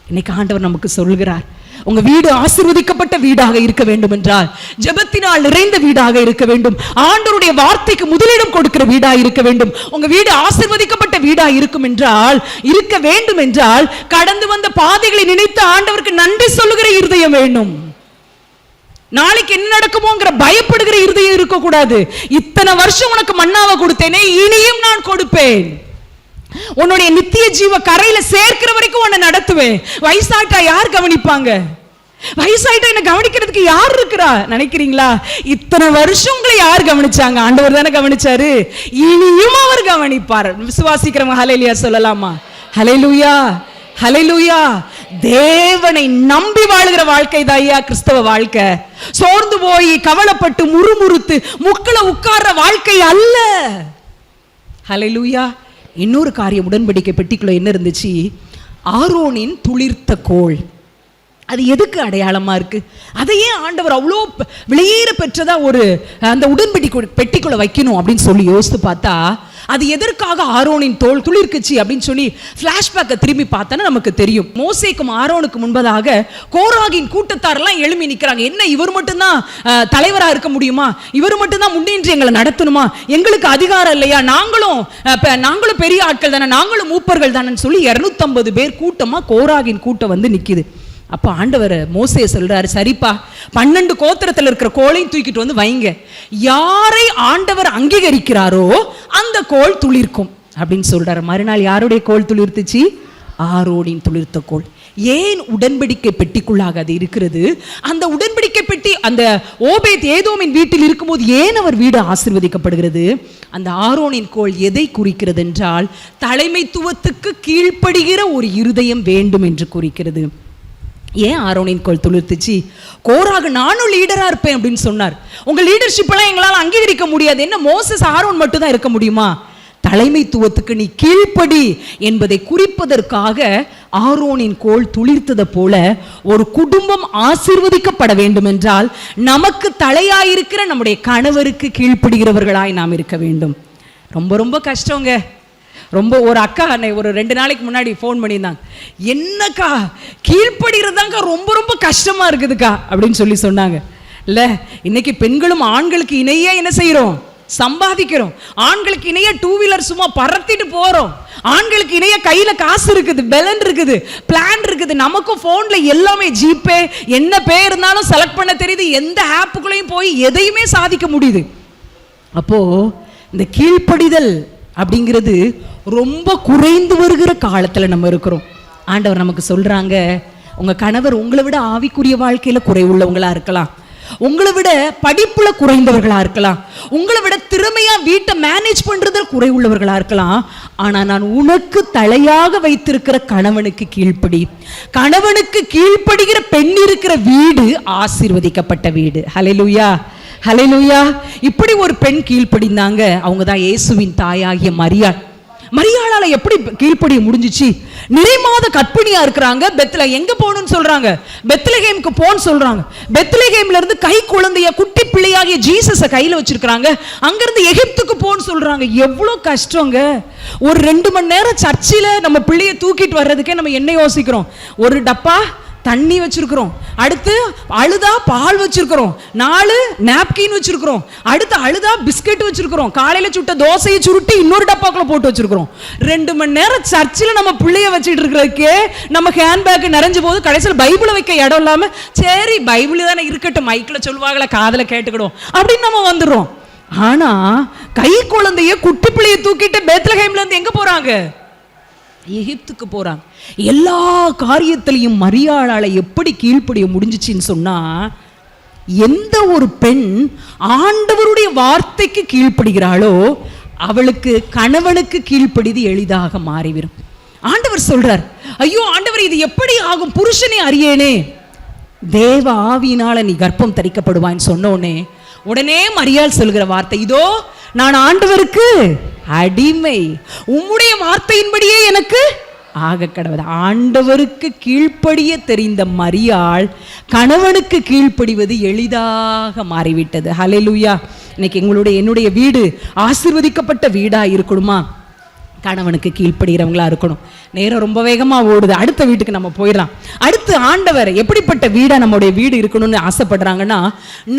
Speaker 1: இன்னைக்கு ஆண்டவர் நமக்கு சொல்கிறார், உங்க வீடு ஆசீர்வதிக்கப்பட்ட வீடாக இருக்க வேண்டும் என்றால் ஜெபத்தினால் நிறைந்த வீடாக இருக்க வேண்டும், ஆண்டவருடைய வார்த்தைக்கு முதலிடம் கொடுக்கிற வீடாக இருக்க வேண்டும். உங்க வீடு ஆசீர்வதிக்கப்பட்ட வீடாக இருக்க வேண்டும் என்றால் கடந்து வந்த பாதைகளை நினைத்து ஆண்டவருக்கு நன்றி சொல்லுகிற இருதயம் வேண்டும். நாளைக்கு என்ன நடக்குமோங்கிற பயப்படுகிற இருதயம் இருக்க கூடாது. இத்தனை வருஷம் உனக்கு மன்னாவை கொடுத்தேனே, இனியும் நான் கொடுப்பேன். உன்னுடைய நித்திய ஜீவ கரையில சேர்க்கிற வரைக்கும் உன்னை நடத்துவேன். வயசாயிட்டா யார் கவனிப்பாங்க? வயசாயிட்டா என்ன கவனிக்கிறதுக்கு யார் இருக்கிறா நினைக்கிறீங்களா? இத்தனை வருஷம் உங்களை யார் கவனிச்சாங்க? ஆண்டவர் தானே கவனிச்சாரு, இனியும் அவர் கவனிப்பார். விசுவாசிக்கிறவங்க ஹல்லேலூயா சொல்லலாமா? ஹல்லேலூயா, ஹல்லேலூயா. தேவனை நம்பி வாழுகிற வாழ்க்கை தாயா கிறிஸ்தவ வாழ்க்கை. சோர்ந்து போய் கவலைப்பட்டு முறுமுறுத்து முக்களை உட்கார்ற வாழ்க்கை அல்ல. ஹல்லேலூயா. இன்னொரு காரியம், உடன்படிக்கை பெட்டிக்குள்ள என்ன இருந்துச்சு? ஆரோனின் துளிர்த்த கோல். அது எதுக்கு அடையாளமா இருக்கு? அதையே ஆண்டவர் அவ்வளோ விலையேற பெற்றதா ஒரு அந்த உடன்படிக்கை பெட்டிக்குள்ள வைக்கணும் அப்படின்னு சொல்லி யோசித்து பார்த்தா அது எதற்காக ஆரோனின் தோல் துளிர்க்குச்சு அப்படின்னு சொல்லி பிளாஷ்பேக்கை திரும்பி பார்த்தா நமக்கு தெரியும். மோசேக்கும் ஆரோனுக்கு முன்பதாக கோராகின் கூட்டத்தாரெல்லாம் எழுப்பி நிற்கிறாங்க. என்ன இவர் மட்டும்தான் தலைவராக இருக்க முடியுமா? இவர் மட்டும்தான் முன்னின்று எங்களை நடத்தணுமா? எங்களுக்கு அதிகாரம் இல்லையா? நாங்களும் பெரிய ஆட்கள் தானே, நாங்களும் மூப்பர்கள் தானே சொல்லி 250 பேர் கூட்டமா கோராகின் கூட்டம் வந்து நிக்குது. அப்போ ஆண்டவர் மோசே சொல்றாரு, சரிப்பா 12 கோத்திரத்தில் இருக்கிற கோலையும் தூக்கிட்டு வந்து வைங்க, யாரை ஆண்டவர் அங்கீகரிக்கிறாரோ அந்த கோல் துளிர்க்கும் அப்படின்னு சொல்றாரு. மறுநாள் யாருடைய கோல் துளிர்த்துச்சு? ஆரோனின் துளிர்த்த கோல். ஏன் உடன்படிக்கை பெட்டிக்குள்ளாக அது இருக்கிறது? அந்த உடன்படிக்கை பெட்டி அந்த ஓபேத் ஏதோமின் வீட்டில் இருக்கும்போது ஏன் அவர் வீடு ஆசீர்வதிக்கப்படுகிறது? அந்த ஆரோனின் கோல் எதை குறிக்கிறது என்றால் தலைமைத்துவத்துக்கு கீழ்ப்படுகிற ஒரு இருதயம் வேண்டும் என்று குறிக்கிறது. ஏன் ஆரோனின் கோல் துளிர்த்துச்சு? கோராக நானும் லீடரா இருப்பேன் அப்படின்னு சொன்னார். உங்க லீடர்ஷிப் எல்லாம் எங்களால் அங்கீகரிக்க முடியாது. என்ன மோசஸ் ஆரோன் மட்டும் தான் இருக்க முடியுமா? தலைமைத்துவத்துக்கு நீ கீழ்ப்படி என்பதை குறிப்பதற்காக ஆரோனின் கோல் துளிர்த்ததை போல ஒரு குடும்பம் ஆசீர்வதிக்கப்பட வேண்டும் என்றால் நமக்கு தலையாயிருக்கிற நம்முடைய கணவருக்கு கீழ்ப்படுகிறவர்களாய் நாம் இருக்க வேண்டும். ரொம்ப ரொம்ப கஷ்டங்க. ரொம்ப ஒரு அக்கா ஒரு 2 நாளைக்கு முன்னாடி ஃபோன் பண்ணியிருந்தாங்க. என்னக்கா கீழ்ப்படுகிறதாங்க ரொம்ப ரொம்ப கஷ்டமா இருக்குதுக்கா அப்படின்னு சொன்னாங்க. இல்லை, இன்னைக்கு பெண்களும் ஆண்களுக்கு இணையே என்ன செய்கிறோம்? சம்பாதிக்கிறோம். ஆண்களுக்கு இணைய 2 வீலர் சும்மா பறத்திட்டு போறோம். ஆண்களுக்கு இணைய கையில காசு இருக்குது, பெலன் இருக்குது, பிளான் இருக்குது. நமக்கும் போன்ல எல்லாமே ஜிபே என்ன பே இருந்தாலும் செலக்ட் பண்ண தெரியுது. எந்த ஆப்புக்குள்ளேயும் போய் எதையுமே சாதிக்க முடியுது. அப்போ இந்த கீழ்ப்படிதல் அப்படிங்கிறது ரொம்ப குறைந்து வருகிற காலத்துல நம்ம இருக்கிறோம். ஆண்டவர் நமக்கு சொல்றாங்க, உங்க கணவர் உங்களை விட ஆவிக்குரிய வாழ்க்கையில குறை உள்ளவங்களா இருக்கலாம், உங்களை விட படிப்புல குறைந்தவர்களா இருக்கலாம், உங்களை விட திறமையா வீட்டை மேனேஜ் பண்றதுல குறை உள்ளவர்களா இருக்கலாம். ஆனா நான் உனக்கு தலையாக வைத்திருக்கிற கணவனுக்கு கீழ்ப்படி. கணவனுக்கு கீழ்ப்படுகிற பெண் இருக்கிற வீடு ஆசீர்வதிக்கப்பட்ட வீடு. ஹல்லேலூயா, ஹல்லேலூயா. இப்படி ஒரு பெண் கீழ்ப்படிந்தாங்க. அவங்க தான் இயேசுவின் தாயாகிய மரியாள். மரியாளால எப்படி கீழ்ப்படிய முடிஞ்சிச்சு? நிறைமாத கற்பிணியா இருக்கிறாங்க. எங்க போகணும்னு சொல்றாங்க? பெத்லகேமுக்கு போன்னு சொல்றாங்க. பெத்லகேம்ல இருந்து கை குழந்தைய குட்டி பிள்ளையாகிய ஜீசஸ கையில வச்சிருக்காங்க. அங்கிருந்து எகிப்துக்கு போன்னு சொல்றாங்க. எவ்வளவு கஷ்டங்க. ஒரு 2 மணி நேரம் சர்ச்சில் நம்ம பிள்ளைய தூக்கிட்டு வர்றதுக்கே நம்ம என்ன யோசிக்கிறோம்? ஒரு டப்பா தண்ணி வச்சிருக்கிறோம், அடுத்து அழுதா பால் வச்சிருக்கிறோம், 4 நாப்கின் வச்சிருக்கிறோம், அடுத்து அழுதா பிஸ்கட் வச்சிருக்கிறோம், காலையில சுட்ட தோசையை சுருட்டி இன்னொரு டப்பாக்குள்ள போட்டு வச்சிருக்கிறோம். 2 மணி நேரம் சர்ச்சில் நம்ம பிள்ளைய வச்சுட்டு இருக்கிறதுக்கே நம்ம ஹேண்ட்பேக் நிறைஞ்ச போது கடைசியில் பைபிளை வைக்க இடம் இல்லாம சரி பைபிள் தானே இருக்கட்டும், மைக்கில் சொல்லுவாங்களே காதல கேட்டுக்கிடும் அப்படின்னு நம்ம வந்துடுறோம். ஆனா கை குழந்தைய குட்டி பிள்ளைய தூக்கிட்டு பெத்லகேம்ல இருந்து எங்க போறாங்க? எகிப்துக்கு போறாங்க. எல்லா காரியத்திலையும் மரியாளால எப்படி கீழ்ப்படிய முடிஞ்சிச்சின்னு சொன்னா, எந்த ஒரு பெண் ஆண்டவருடைய வார்த்தைக்கு கீழ்ப்படுகிறாளோ அவளுக்கு கணவனுக்கு கீழ்ப்படிது எளிதாக மாறிவிடும். ஆண்டவர் சொல்றார், ஐயோ ஆண்டவர் இது எப்படி ஆகும்? புருஷனே அறியேனே, தேவ ஆவியினால நீ கர்ப்பம் தரிக்கப்படுவான்னு சொன்னோனே உடனே மரியாள் சொல்கிற வார்த்தை, இதோ நான் ஆண்டவருக்கு அடிமை, உம்முடைய வார்த்தையின்படியே எனக்கு ஆக கடவுள். ஆண்டவருக்கு கீழ்ப்படிய தெரிந்த மரியாள் கணவனுக்கு கீழ்ப்படிவது எளிதாக மாறிவிட்டது. ஹல்லேலூயா. இன்னைக்கு என்னுடைய வீடு ஆசீர்வதிக்கப்பட்ட வீடா இருக்கணுமா? கணவனுக்கு கீழ்ப்படுகிறவங்களா இருக்கணும். நேரம் ரொம்ப வேகமா ஓடுது, அடுத்த வீட்டுக்கு நம்ம போயிடலாம். அடுத்து ஆண்டவர் எப்படிப்பட்ட வீடா நம்முடைய வீடு இருக்கணும்னு ஆசைப்படுறாங்கன்னா,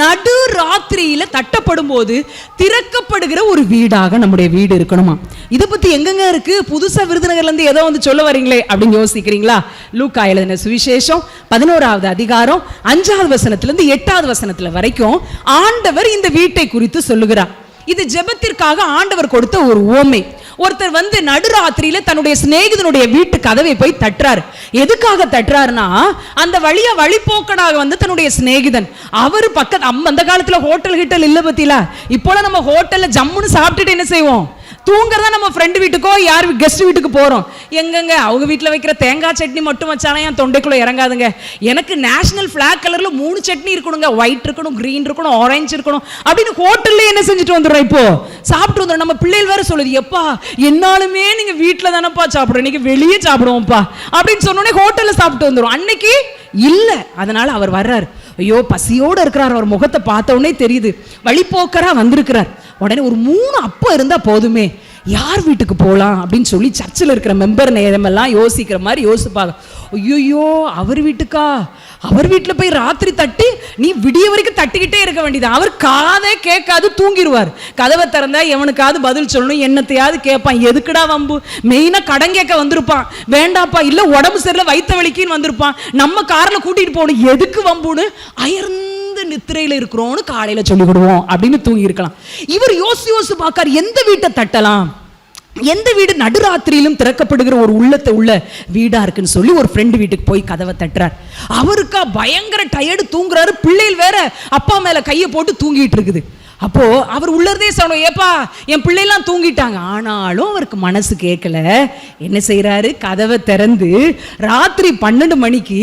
Speaker 1: நடு ராத்திரியில தட்டப்படும் போது திறக்கப்படுகிற ஒரு வீடாக நம்முடைய வீடு இருக்கணுமா? இதை பத்தி எங்கெங்க இருக்கு? புதுசா விருதுநகர்ல இருந்து ஏதோ வந்து சொல்ல வரீங்களே அப்படின்னு யோசிக்கிறீங்களா? லூக்கா எழுதின சுவிசேஷம் 11வது அதிகாரம் 5வது வசனத்திலிருந்து 8வது வசனத்துல வரைக்கும் ஆண்டவர் இந்த வீட்டை குறித்து சொல்லுகிறார். இது ஜெபத்திற்காக ஆண்டவர் கொடுத்த ஒரு உவமை. ஒருத்தர் வந்து நடுராத்திரியில தன்னுடைய சிநேகிதனுடைய வீட்டு கதவை போய் தட்டுறாரு. எதுக்காக தட்டுறாருன்னா, அந்த வழியா வழிபோக்கனாக வந்து தன்னுடைய சிநேகிதன் அவர் பக்கத்து அந்த காலத்துல ஹோட்டல் கிட்டல் இல்ல பத்தில, இப்போல நம்ம ஹோட்டல்ல ஜம்முன்னு சாப்பிட்டுட்டு என்ன செய்வோம்? தூங்குறதா நம்ம ஃப்ரெண்டு வீட்டுக்கோ யார் கெஸ்ட் வீட்டுக்கு போறோம். எங்கங்க அவங்க வீட்டில் வைக்கிற தேங்காய் சட்னி மட்டும் வச்சானா என் தொண்டைக்குள்ள இறங்காதுங்க. எனக்கு நேஷனல் ஃபிளாக் கலர்ல 3 சட்னி இருக்கணுங்க, ஒயிட் இருக்கணும், கிரீன் இருக்கணும், ஆரஞ்சு இருக்கணும் அப்படின்னு ஹோட்டல்ல என்ன செஞ்சுட்டு வந்துடுறோம்? இப்போ சாப்பிட்டு வந்துடும். நம்ம பிள்ளைகள் வேற சொல்லுது, எப்பா என்னாலுமே நீங்க வீட்டில் தானப்பா சாப்பிடுறோம், இன்னைக்கு வெளியே சாப்பிடுவோம்ப்பா அப்படின்னு சொன்னோடனே ஹோட்டல்ல சாப்பிட்டு வந்துடும். அன்னைக்கு இல்ல, அதனால அவர் வர்றாரு. ஐயோ பசியோடு இருக்கிறார். அவர் முகத்தை பார்த்த உடனே தெரியுது வழிபோக்கரா வந்திருக்கிறார். உடனே ஒரு 3 அப்பம் இருந்தா போதுமே, யார் வீட்டுக்கு போகலாம் அப்படின்னு சொல்லி சர்ச்சில் இருக்கிற மெம்பர் நேரமெல்லாம் யோசிக்கிற மாதிரி யோசிப்பாங்க. ஐயோ அவர் வீட்டுக்கா? அவர் வீட்டில் போய் ராத்திரி தட்டி நீ விடிய வரைக்கும் தட்டிக்கிட்டே இருக்க வேண்டியது. அவர் காதே கேட்காது, தூங்கிடுவார். கதவை திறந்தா எவனுக்காவது பதில் சொல்லணும், என்னத்தையாவது கேட்பான். எதுக்குடா வம்பு? மெயினா கடன் கேட்க வந்திருப்பான். வேண்டாப்பா, இல்ல உடம்பு சரியில்லை வயிற்ற வலிக்குன்னு வந்திருப்பான். நம்ம கார்ல கூட்டிட்டு போகணும், எதுக்கு வம்புன்னு அயர்ந்து நித்திரையில இருக்கிறோம்னு காலையில சொல்லி விடுவோம் அப்படின்னு தூங்கி இருக்கலாம். இவர் யோசி பார்க்கார், எந்த வீட்டை தட்டலாம், எந்த வீடு நடுராத்திரியிலும் திறக்கப்படுகிற ஒரு உள்ளத்தை உள்ள வீடா இருக்குன்னு சொல்லி ஒரு ஃப்ரெண்டு வீட்டுக்கு போய் கதவை தட்டுறார். அவருக்கா பயங்கர டயர்டு, தூங்குறாரு. பிள்ளைகள் வேற அப்பா மேல கையை போட்டு தூங்கிட்டு இருக்குது. அப்போ அவர் உள்ளதே சொல்லணும், ஏப்பா என் பிள்ளைலாம் தூங்கிட்டாங்க. ஆனாலும் அவருக்கு மனசு கேட்கல. என்ன செய்யறாரு, கதவை திறந்து ராத்திரி 12 மணிக்கு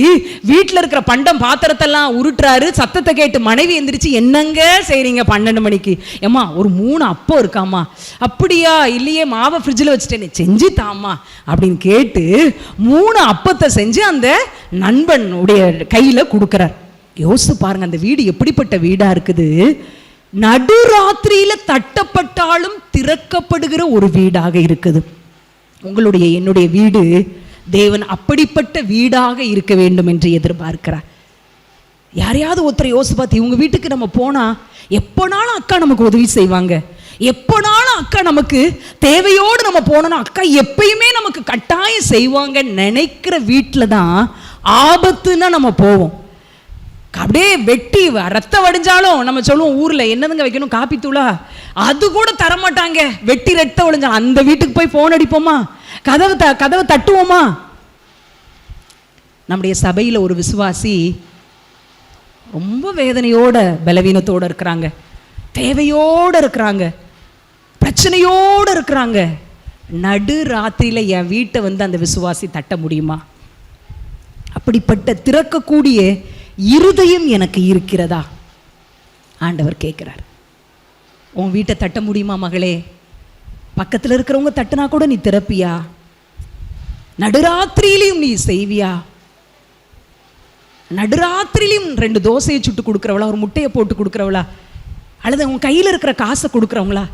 Speaker 1: வீட்டில் இருக்கிற பண்டம் பாத்திரத்தெல்லாம் உருட்டுறாரு. சத்தத்தை கேட்டு மனைவி எந்திரிச்சு, என்னங்க செய்றீங்க 12 மணிக்கு? ஏம்மா ஒரு 3 அப்பம் இருக்காமா. அப்படியா, இல்லையே மாவை ஃப்ரிட்ஜில் வச்சுட்டேன், செஞ்சு தாமா அப்படின்னு கேட்டு 3 அப்பத்தை செஞ்சு அந்த நண்பனுடைய கையில் கொடுக்குறார். யோசிச்சு பாருங்க, அந்த வீடு எப்படிப்பட்ட வீடா இருக்குது. நடுராத்திரியில தட்டப்பட்டாலும் திறக்கப்படுகிற ஒரு வீடாக இருக்குது. உங்களுடைய என்னுடைய வீடு தேவன் அப்படிப்பட்ட வீடாக இருக்க வேண்டும் என்று எதிர்பார்க்கிறார். யாரையாவது ஒருத்தரை யோசிச்சு பார்த்து, இவங்க வீட்டுக்கு நம்ம போனா எப்போனாலும் அக்கா நமக்கு உதவி செய்வாங்க, எப்போனாலும் அக்கா நமக்கு தேவையோடு நம்ம போனோம்னா அக்கா எப்பயுமே நமக்கு கட்டாயம் செய்வாங்க நினைக்கிற வீட்டில் தான் ஆபத்துன்னா நம்ம போவோம். அப்படியே வெட்டி ரத்தம் வடிஞ்சாலும் நம்ம சொல்லுவோம், ஊர்ல என்னதுங்க வைக்கணும், காப்பி தூளா, அது கூட தரமாட்டாங்க. வெட்டி ரத்தம் வடிஞ்சாலும் அந்த வீட்டுக்கு போய் போன் அடிப்போமா, கதவை தட்டுவோமா? நம்முடைய சபையில் ஒரு விசுவாசி ரொம்ப வேதனையோட பலவீனத்தோடு இருக்கிறாங்க, தேவையோடு இருக்கிறாங்க, பிரச்சனையோடு இருக்கிறாங்க. நடு ராத்திரியில் என் வீட்டை வந்து அந்த விசுவாசி தட்ட முடியுமா? அப்படிப்பட்ட திறக்கக்கூடிய இருதயம் எனக்கு இருக்கிறதா? ஆண்டவர் கேட்கிறார். உன் வீட்டை தட்ட முடியுமா மகளே? பக்கத்தில் இருக்கிறவங்க தட்டினா கூட நீ திறப்பியா? நடுராத்திரியிலையும் நீ செய்வியா? நடுராத்திரியிலையும் 2 தோசையை சுட்டு கொடுக்குறவளா, ஒரு முட்டையை போட்டு கொடுக்குறவளா, அல்லது உன் கையில் இருக்கிற காசை கொடுக்குறவங்களா,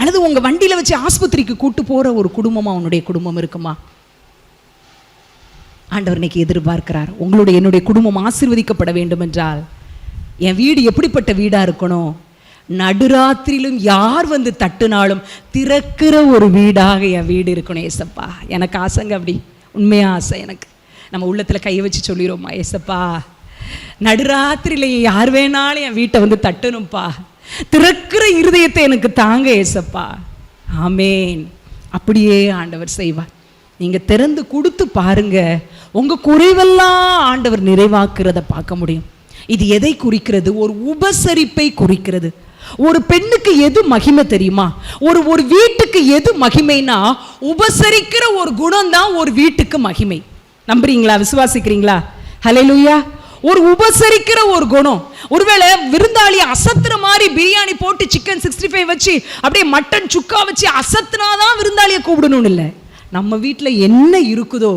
Speaker 1: அல்லது உங்கள் வண்டியில் வச்சு ஆஸ்பத்திரிக்கு கூட்டு போகிற ஒரு குடும்பமாக உன்னுடைய குடும்பம் இருக்குமா? ஆண்டவர் இன்னைக்கு எதிர்பார்க்கிறார், உங்களுடைய என்னுடைய குடும்பம் ஆசீர்வதிக்கப்பட வேண்டும் என்றால் என் வீடு எப்படிப்பட்ட வீடாக இருக்கணும்? நடுராத்திரியிலும் யார் வந்து தட்டுனாலும் திறக்கிற ஒரு வீடாக என் வீடு இருக்கணும். ஏசப்பா எனக்கு ஆசைங்க, அப்படி உண்மையாக ஆசை எனக்கு. நம்ம உள்ளத்தில் கையை வச்சு சொல்லிடுவோமா, ஏசப்பா நடுராத்திரியில் யார் வேணாலும் என் வீட்டை வந்து தட்டணும்ப்பா, திறக்கிற இருதயத்தை எனக்கு தாங்க ஏசப்பா. ஆமேன். அப்படியே ஆண்டவர் செய்வார். நீங்கள் திறந்து கொடுத்து பாருங்க, உங்கள் குறைவெல்லாம் ஆண்டவர் நிறைவாக்குறத பார்க்க முடியும். இது எதை குறிக்கிறது? ஒரு உபசரிப்பை குறிக்கிறது. ஒரு பெண்ணுக்கு எது மகிமை தெரியுமா? ஒரு வீட்டுக்கு எது மகிமைனா, உபசரிக்கிற ஒரு குணம் தான் ஒரு வீட்டுக்கு மகிமை. நம்புறீங்களா? விசுவாசிக்கிறீங்களா? ஹல்லேலூயா. ஒரு உபசரிக்கிற ஒரு குணம். ஒருவேளை விருந்தாளி அசத்துற மாதிரி பிரியாணி போட்டு சிக்கன் 65 வச்சு அப்படியே மட்டன் சுக்கா வச்சு அசத்துனாதான் விருந்தாளியை கூப்பிடணும்னு இல்லை. நம்ம வீட்டில் என்ன இருக்குதோ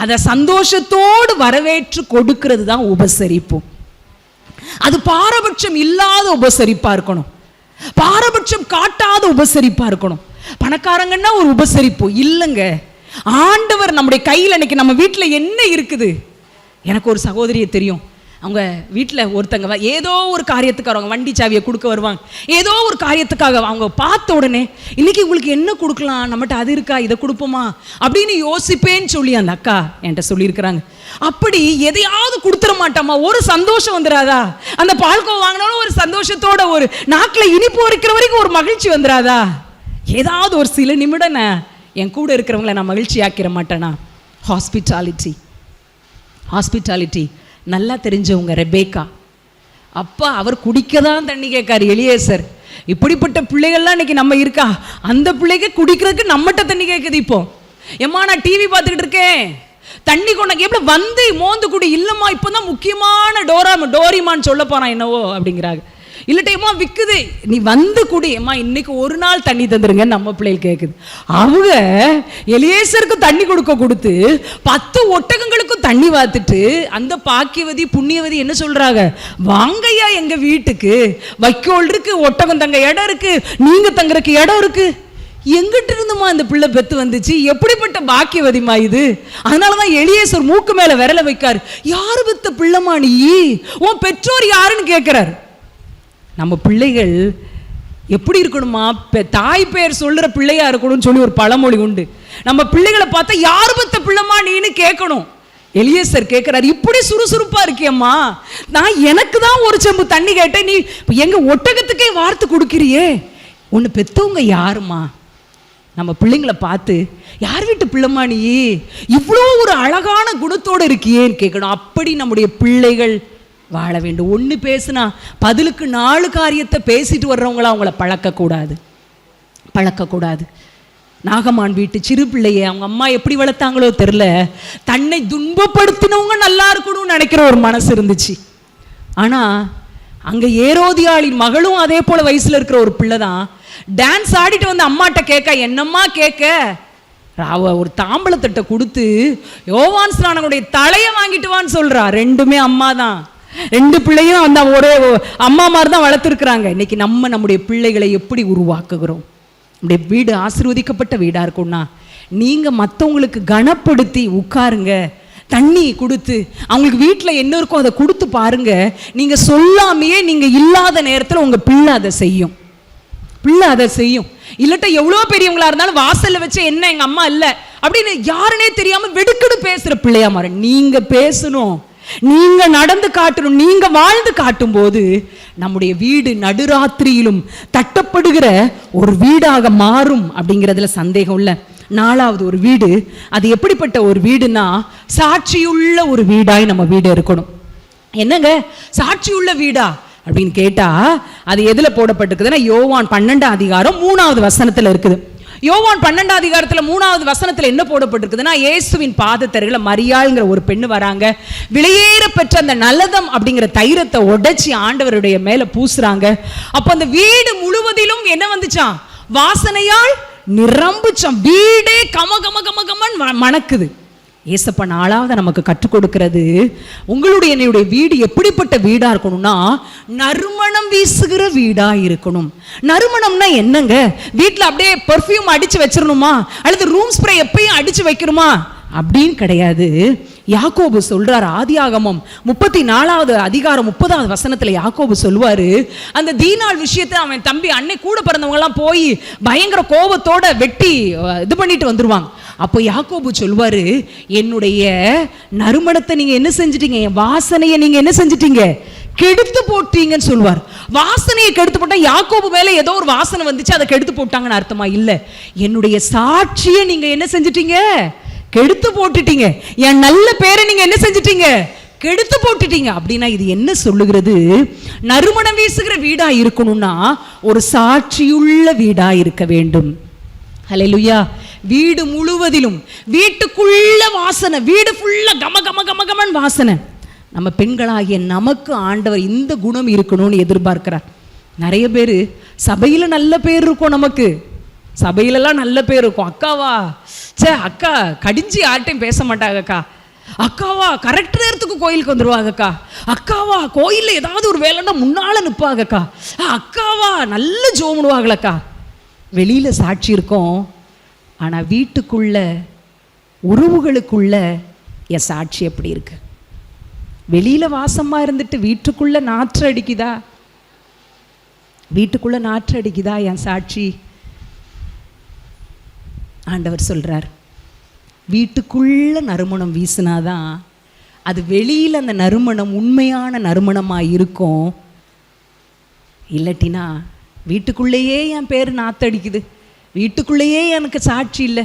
Speaker 1: அதை சந்தோஷத்தோடு வரவேற்று கொடுக்கிறது தான் உபசரிப்பு. அது பாரபட்சம் இல்லாத உபசரிப்பா இருக்கணும், பாரபட்சம் காட்டாத உபசரிப்பா இருக்கணும். பணக்காரங்கன்னா ஒரு உபசரிப்பு இல்லைங்க. ஆண்டவர் நம்முடைய கையில் இன்னைக்கு நம்ம வீட்டில் என்ன இருக்குது? எனக்கு ஒரு சகோதரியை தெரியும். அவங்க வீட்டில் ஒருத்தங்க ஏதோ ஒரு காரியத்துக்காக அவங்க வண்டி சாவியை கொடுக்க வருவாங்க. ஏதோ ஒரு காரியத்துக்காக அவங்க பார்த்த உடனே இன்னைக்கு உங்களுக்கு என்ன கொடுக்கலாம், நம்மகிட்ட அது இருக்கா, இதை கொடுப்போமா அப்படின்னு யோசிப்பேன்னு சொல்லி அந்த அக்கா என்கிட்ட சொல்லியிருக்கிறாங்க. அப்படி எதையாவது கொடுத்துட மாட்டாமா? ஒரு சந்தோஷம் வந்துடாதா? அந்த பால்கோ வாங்கினாலும் ஒரு சந்தோஷத்தோட ஒரு நாக்கில் இனிப்பு வரைக்கிற வரைக்கும் ஒரு மகிழ்ச்சி வந்துடாதா? ஏதாவது ஒரு சில நிமிடம் என் கூட இருக்கிறவங்களை நான் மகிழ்ச்சி ஆக்கிட மாட்டேனா? ஹாஸ்பிட்டாலிட்டி நல்லா தெரிஞ்சவங்க ரெபேக்கா. அப்பா அவர் குடிக்க தான் தண்ணி கேட்காரு. எலியேசர் இப்படிப்பட்ட பிள்ளைகள்லாம் இன்னைக்கு நம்ம இருக்கா? அந்த பிள்ளைக்கு குடிக்கிறதுக்கு நம்மகிட்ட தண்ணி கேட்குது. இப்போ ஏம்மா நான் டிவி பார்த்துக்கிட்டு இருக்கேன், தண்ணி கொண்டாங்க, எப்படி வந்து மோந்து குடி. இல்லைம்மா இப்போதான் முக்கியமான டோரிமான்னு சொல்ல போறான் என்னவோ அப்படிங்கிறாங்க. இல்லட்டேம்மா விற்குது, நீ வந்து குடி. அம்மா இன்னைக்கு ஒரு நாள் தண்ணி தந்துருங்க நம்ம பிள்ளைகள் கேட்குது. அவங்க எலியேசருக்கு தண்ணி கொடுத்து 10 ஒட்டகங்களுக்கும் தண்ணி வாத்துட்டு அந்த பாக்கியவதி புண்ணியவதி என்ன சொல்றாங்க? வாங்கய்யா எங்க வீட்டுக்கு, வைக்கோல் இருக்கு, ஒட்டகம் தங்க இடம் இருக்கு, நீங்க தங்குறதுக்கு இடம் இருக்கு. எங்கிட்ட இருந்துமா இந்த பிள்ளை பெத்து வந்துச்சு? எப்படிப்பட்ட பாக்கியவதிமா இது? அதனாலதான் எலியேசர் மூக்கு மேல விரல வைக்காரு. யாரு பெத்த பிள்ளைமா நீ? உன் பெற்றோர் யாருன்னு கேட்கிறாரு. நம்ம பிள்ளைகள் எப்படி இருக்கணுமா? தாய் பெயர் சொல்லுற பிள்ளையா இருக்கணும்னு சொல்லி ஒரு பழமொழி உண்டு. நம்ம பிள்ளைகளை பார்த்தா யாரு பத்த பிள்ளைமா நீன்னு கேட்கணும். எலியேசர் கேட்கிறார், இப்படி சுறுசுறுப்பா இருக்கியம்மா, நான் எனக்கு தான் ஒரு செம்பு தண்ணி கேட்டேன், நீ எங்க ஒட்டகத்துக்கே வார்த்து கொடுக்கிறியே, ஒன்னு பெத்தவங்க யாருமா? நம்ம பிள்ளைங்களை பார்த்து யார் வீட்டு பிள்ளைமா நீ, இவ்வளோ ஒரு அழகான குணத்தோடு இருக்கியேன்னு கேட்கணும். அப்படி நம்முடைய பிள்ளைகள் வாழ வேண்டும். ஒன்று பேசுனா பதிலுக்கு 4 காரியத்தை பேசிட்டு வர்றவங்களா அவங்கள பழக்கக்கூடாது. நாகமான் வீட்டு சிறு பிள்ளைய அவங்க அம்மா எப்படி வளர்த்தாங்களோ தெரில, தன்னை துன்பப்படுத்தினவங்க நல்லா இருக்கணும்னு நினைக்கிற ஒரு மனசு இருந்துச்சு. ஆனால் அங்கே ஏரோதியாளின் மகளும் அதே போல் வயசில் இருக்கிற ஒரு பிள்ளை தான் டான்ஸ் ஆடிட்டு வந்து அம்மாட்ட கேட்க, என்னம்மா கேட்க, அவ ஒரு தாம்பளத்தட்டை கொடுத்து யோவான் ஸ்நானனுடைய தலையை வாங்கிட்டு வான்னு சொல்றா. ரெண்டுமே அம்மா தான், 2 பிள்ளையும் அந்த ஒரே அம்மா மாதிரி தான் வளர்த்துருக்குறாங்க. இன்னைக்கு நம்முடைய பிள்ளைகளை எப்படி உருவாக்குகிறோம்? நம்முடைய வீடு ஆசீர்வதிக்கப்பட்ட வீடாக இருக்கும்னா நீங்கள் மற்றவங்களுக்கு கனப்படுத்தி உட்காருங்க, தண்ணி கொடுத்து அவங்களுக்கு வீட்டில் என்ன இருக்கோ அதை கொடுத்து பாருங்க. நீங்கள் சொல்லாமையே நீங்கள் இல்லாத நேரத்தில் உங்கள் பிள்ளை அதை செய்யும். இல்லட்ட எவ்வளோ பெரியவங்களா இருந்தாலும் வாசல்ல வச்சு என்ன எங்க அம்மா இல்லை அப்படின்னு யாருன்னே தெரியாம வெடுக்கடு பேசுற பிள்ளையா மாற. நீங்க பேசணும், நீங்க நடந்து காட்டணும், நீங்க வாழ்ந்து காட்டும் போது நம்முடைய வீடு நடுராத்திரியிலும் தட்டப்படுகிற ஒரு வீடாக மாறும் அப்படிங்கிறதுல சந்தேகம் இல்லை. 4வது ஒரு வீடு, அது எப்படிப்பட்ட ஒரு வீடுனா சாட்சியுள்ள ஒரு வீடாய் நம்ம வீடு இருக்கணும். என்னங்க சாட்சியுள்ள வீடா அப்படின்னு கேட்டா அது எதுல போடப்பட்டிருக்குதுன்னா யோவான் 12ஆம் அதிகாரம் 3வது வசனத்துல இருக்குது. யோவான் 12ஆம் அதிகாரத்துல 3வது வசனத்துல என்ன போடப்பட்டிருக்குதுன்னா, இயேசுவின் பாதத்தருகில மரியாள்ங்கிற ஒரு பெண்ணு வராங்க. விலையேற பெற்ற அந்த நல்லதம் அப்படிங்கிற தைரத்தை உடைச்சி ஆண்டவருடைய மேல பூசுறாங்க. அப்ப அந்த வீடு முழுவதிலும் என்ன வந்துச்சான்? வாசனையால் நிரம்புச்சான். வீடே கம கம கம கமன் மணக்குது. ஏசப்பா 4வது நமக்கு கற்றுக் கொடுக்கிறது, உங்களுடைய என்னுடைய வீடு எப்படிப்பட்ட வீடா இருக்கணும்னா நறுமணம் வீசுகிற வீடா இருக்கணும். நறுமணம்னா என்னங்க? வீட்டில் அப்படியே பெர்ஃப்யூம் அடிச்சு வச்சிடணுமா அல்லது ரூம் ஸ்ப்ரே எப்பயும் அடிச்சு வைக்கணுமா அப்படின்னு கிடையாது. யாக்கோபு சொல்றார், ஆதியாகமம் 34வது அதிகாரம் 30வது வசனத்துல யாக்கோபு சொல்வாரு, அந்த தீனாள் விஷயத்தை அவன் தம்பி அன்னை கூட பிறந்தவங்க எல்லாம் போய் பயங்கர கோபத்தோட வெட்டி இது பண்ணிட்டு வந்துருவாங்க. அப்போ யாக்கோபு சொல்வாரு, என்னுடைய நறுமணத்தை நீங்க என்ன செஞ்சிட்டீங்க, என் வாசனையை நீங்க என்ன செஞ்சிட்டீங்க, கெடுத்து போட்டீங்கன்னு சொல்வார். வாசனையை கெடுத்து போட்டா யாக்கோபு மேல ஏதோ ஒரு வாசனை வந்துச்சு, அதை கெடுத்து போட்டாங்கன்னு அர்த்தமா இல்ல. என்னுடைய சாட்சியை நீங்க என்ன செஞ்சிட்டீங்க, கெடுத்து போட்டுட்டீங்க. என் நல்ல பேரை நீங்க என்ன செஞ்சிட்டீங்க, கெடுத்து போட்டுட்டீங்க. அப்படின்னா இது என்ன சொல்லுகிறது? நறுமணம் வீசுகிற வீடா இருக்கணும்னா ஒரு சாட்சியுள்ள வீடா இருக்க வேண்டும். ஹல்லேலூயா. வீடு முழுவதிலும் வீட்டுக்குள்ள வாசனை, வீடு ஃபுல்லா கம கம கம கமன் வாசனை. நம்ம பெண்களாகிய நமக்கு ஆண்டவர் இந்த குணம் இருக்கணும்னு எதிர்பார்க்கிறார். நிறைய பேர் சபையில நல்ல பேர் இருக்கும், நமக்கு சபையிலலாம் நல்ல பேர் இருக்கும். அக்காவா அக்கா கடிஞ்சு யார்ட்டையும் பேச மாட்டாங்கக்கா, அக்காவா கரெக்ட் நேரத்துக்கு கோயிலுக்கு வந்துருவாங்கக்கா, அக்காவா கோயிலில் ஏதாவது ஒரு வேலைன்னா முன்னால நிற்பாங்கக்கா, அக்காவா நல்ல ஜோமுடுவாங்களக்கா. வெளியில சாட்சி இருக்கும், ஆனால் வீட்டுக்குள்ள உறவுகளுக்குள்ள என் சாட்சி எப்படி இருக்கு? வெளியில வாசமா இருந்துட்டு வீட்டுக்குள்ள நாற்று அடிக்குதா? வீட்டுக்குள்ள நாற்று அடிக்குதா என் சாட்சி? ஆண்டவர் சொல்றார், வீட்டுக்குள்ள நறுமணம் வீசினாதான் அது வெளியில அந்த நறுமணம் உண்மையான நறுமணமாக இருக்கும். இல்லட்டினா வீட்டுக்குள்ளேயே என் பேர் நாத்தடிக்குது, வீட்டுக்குள்ளேயே எனக்கு சாட்சி இல்லை,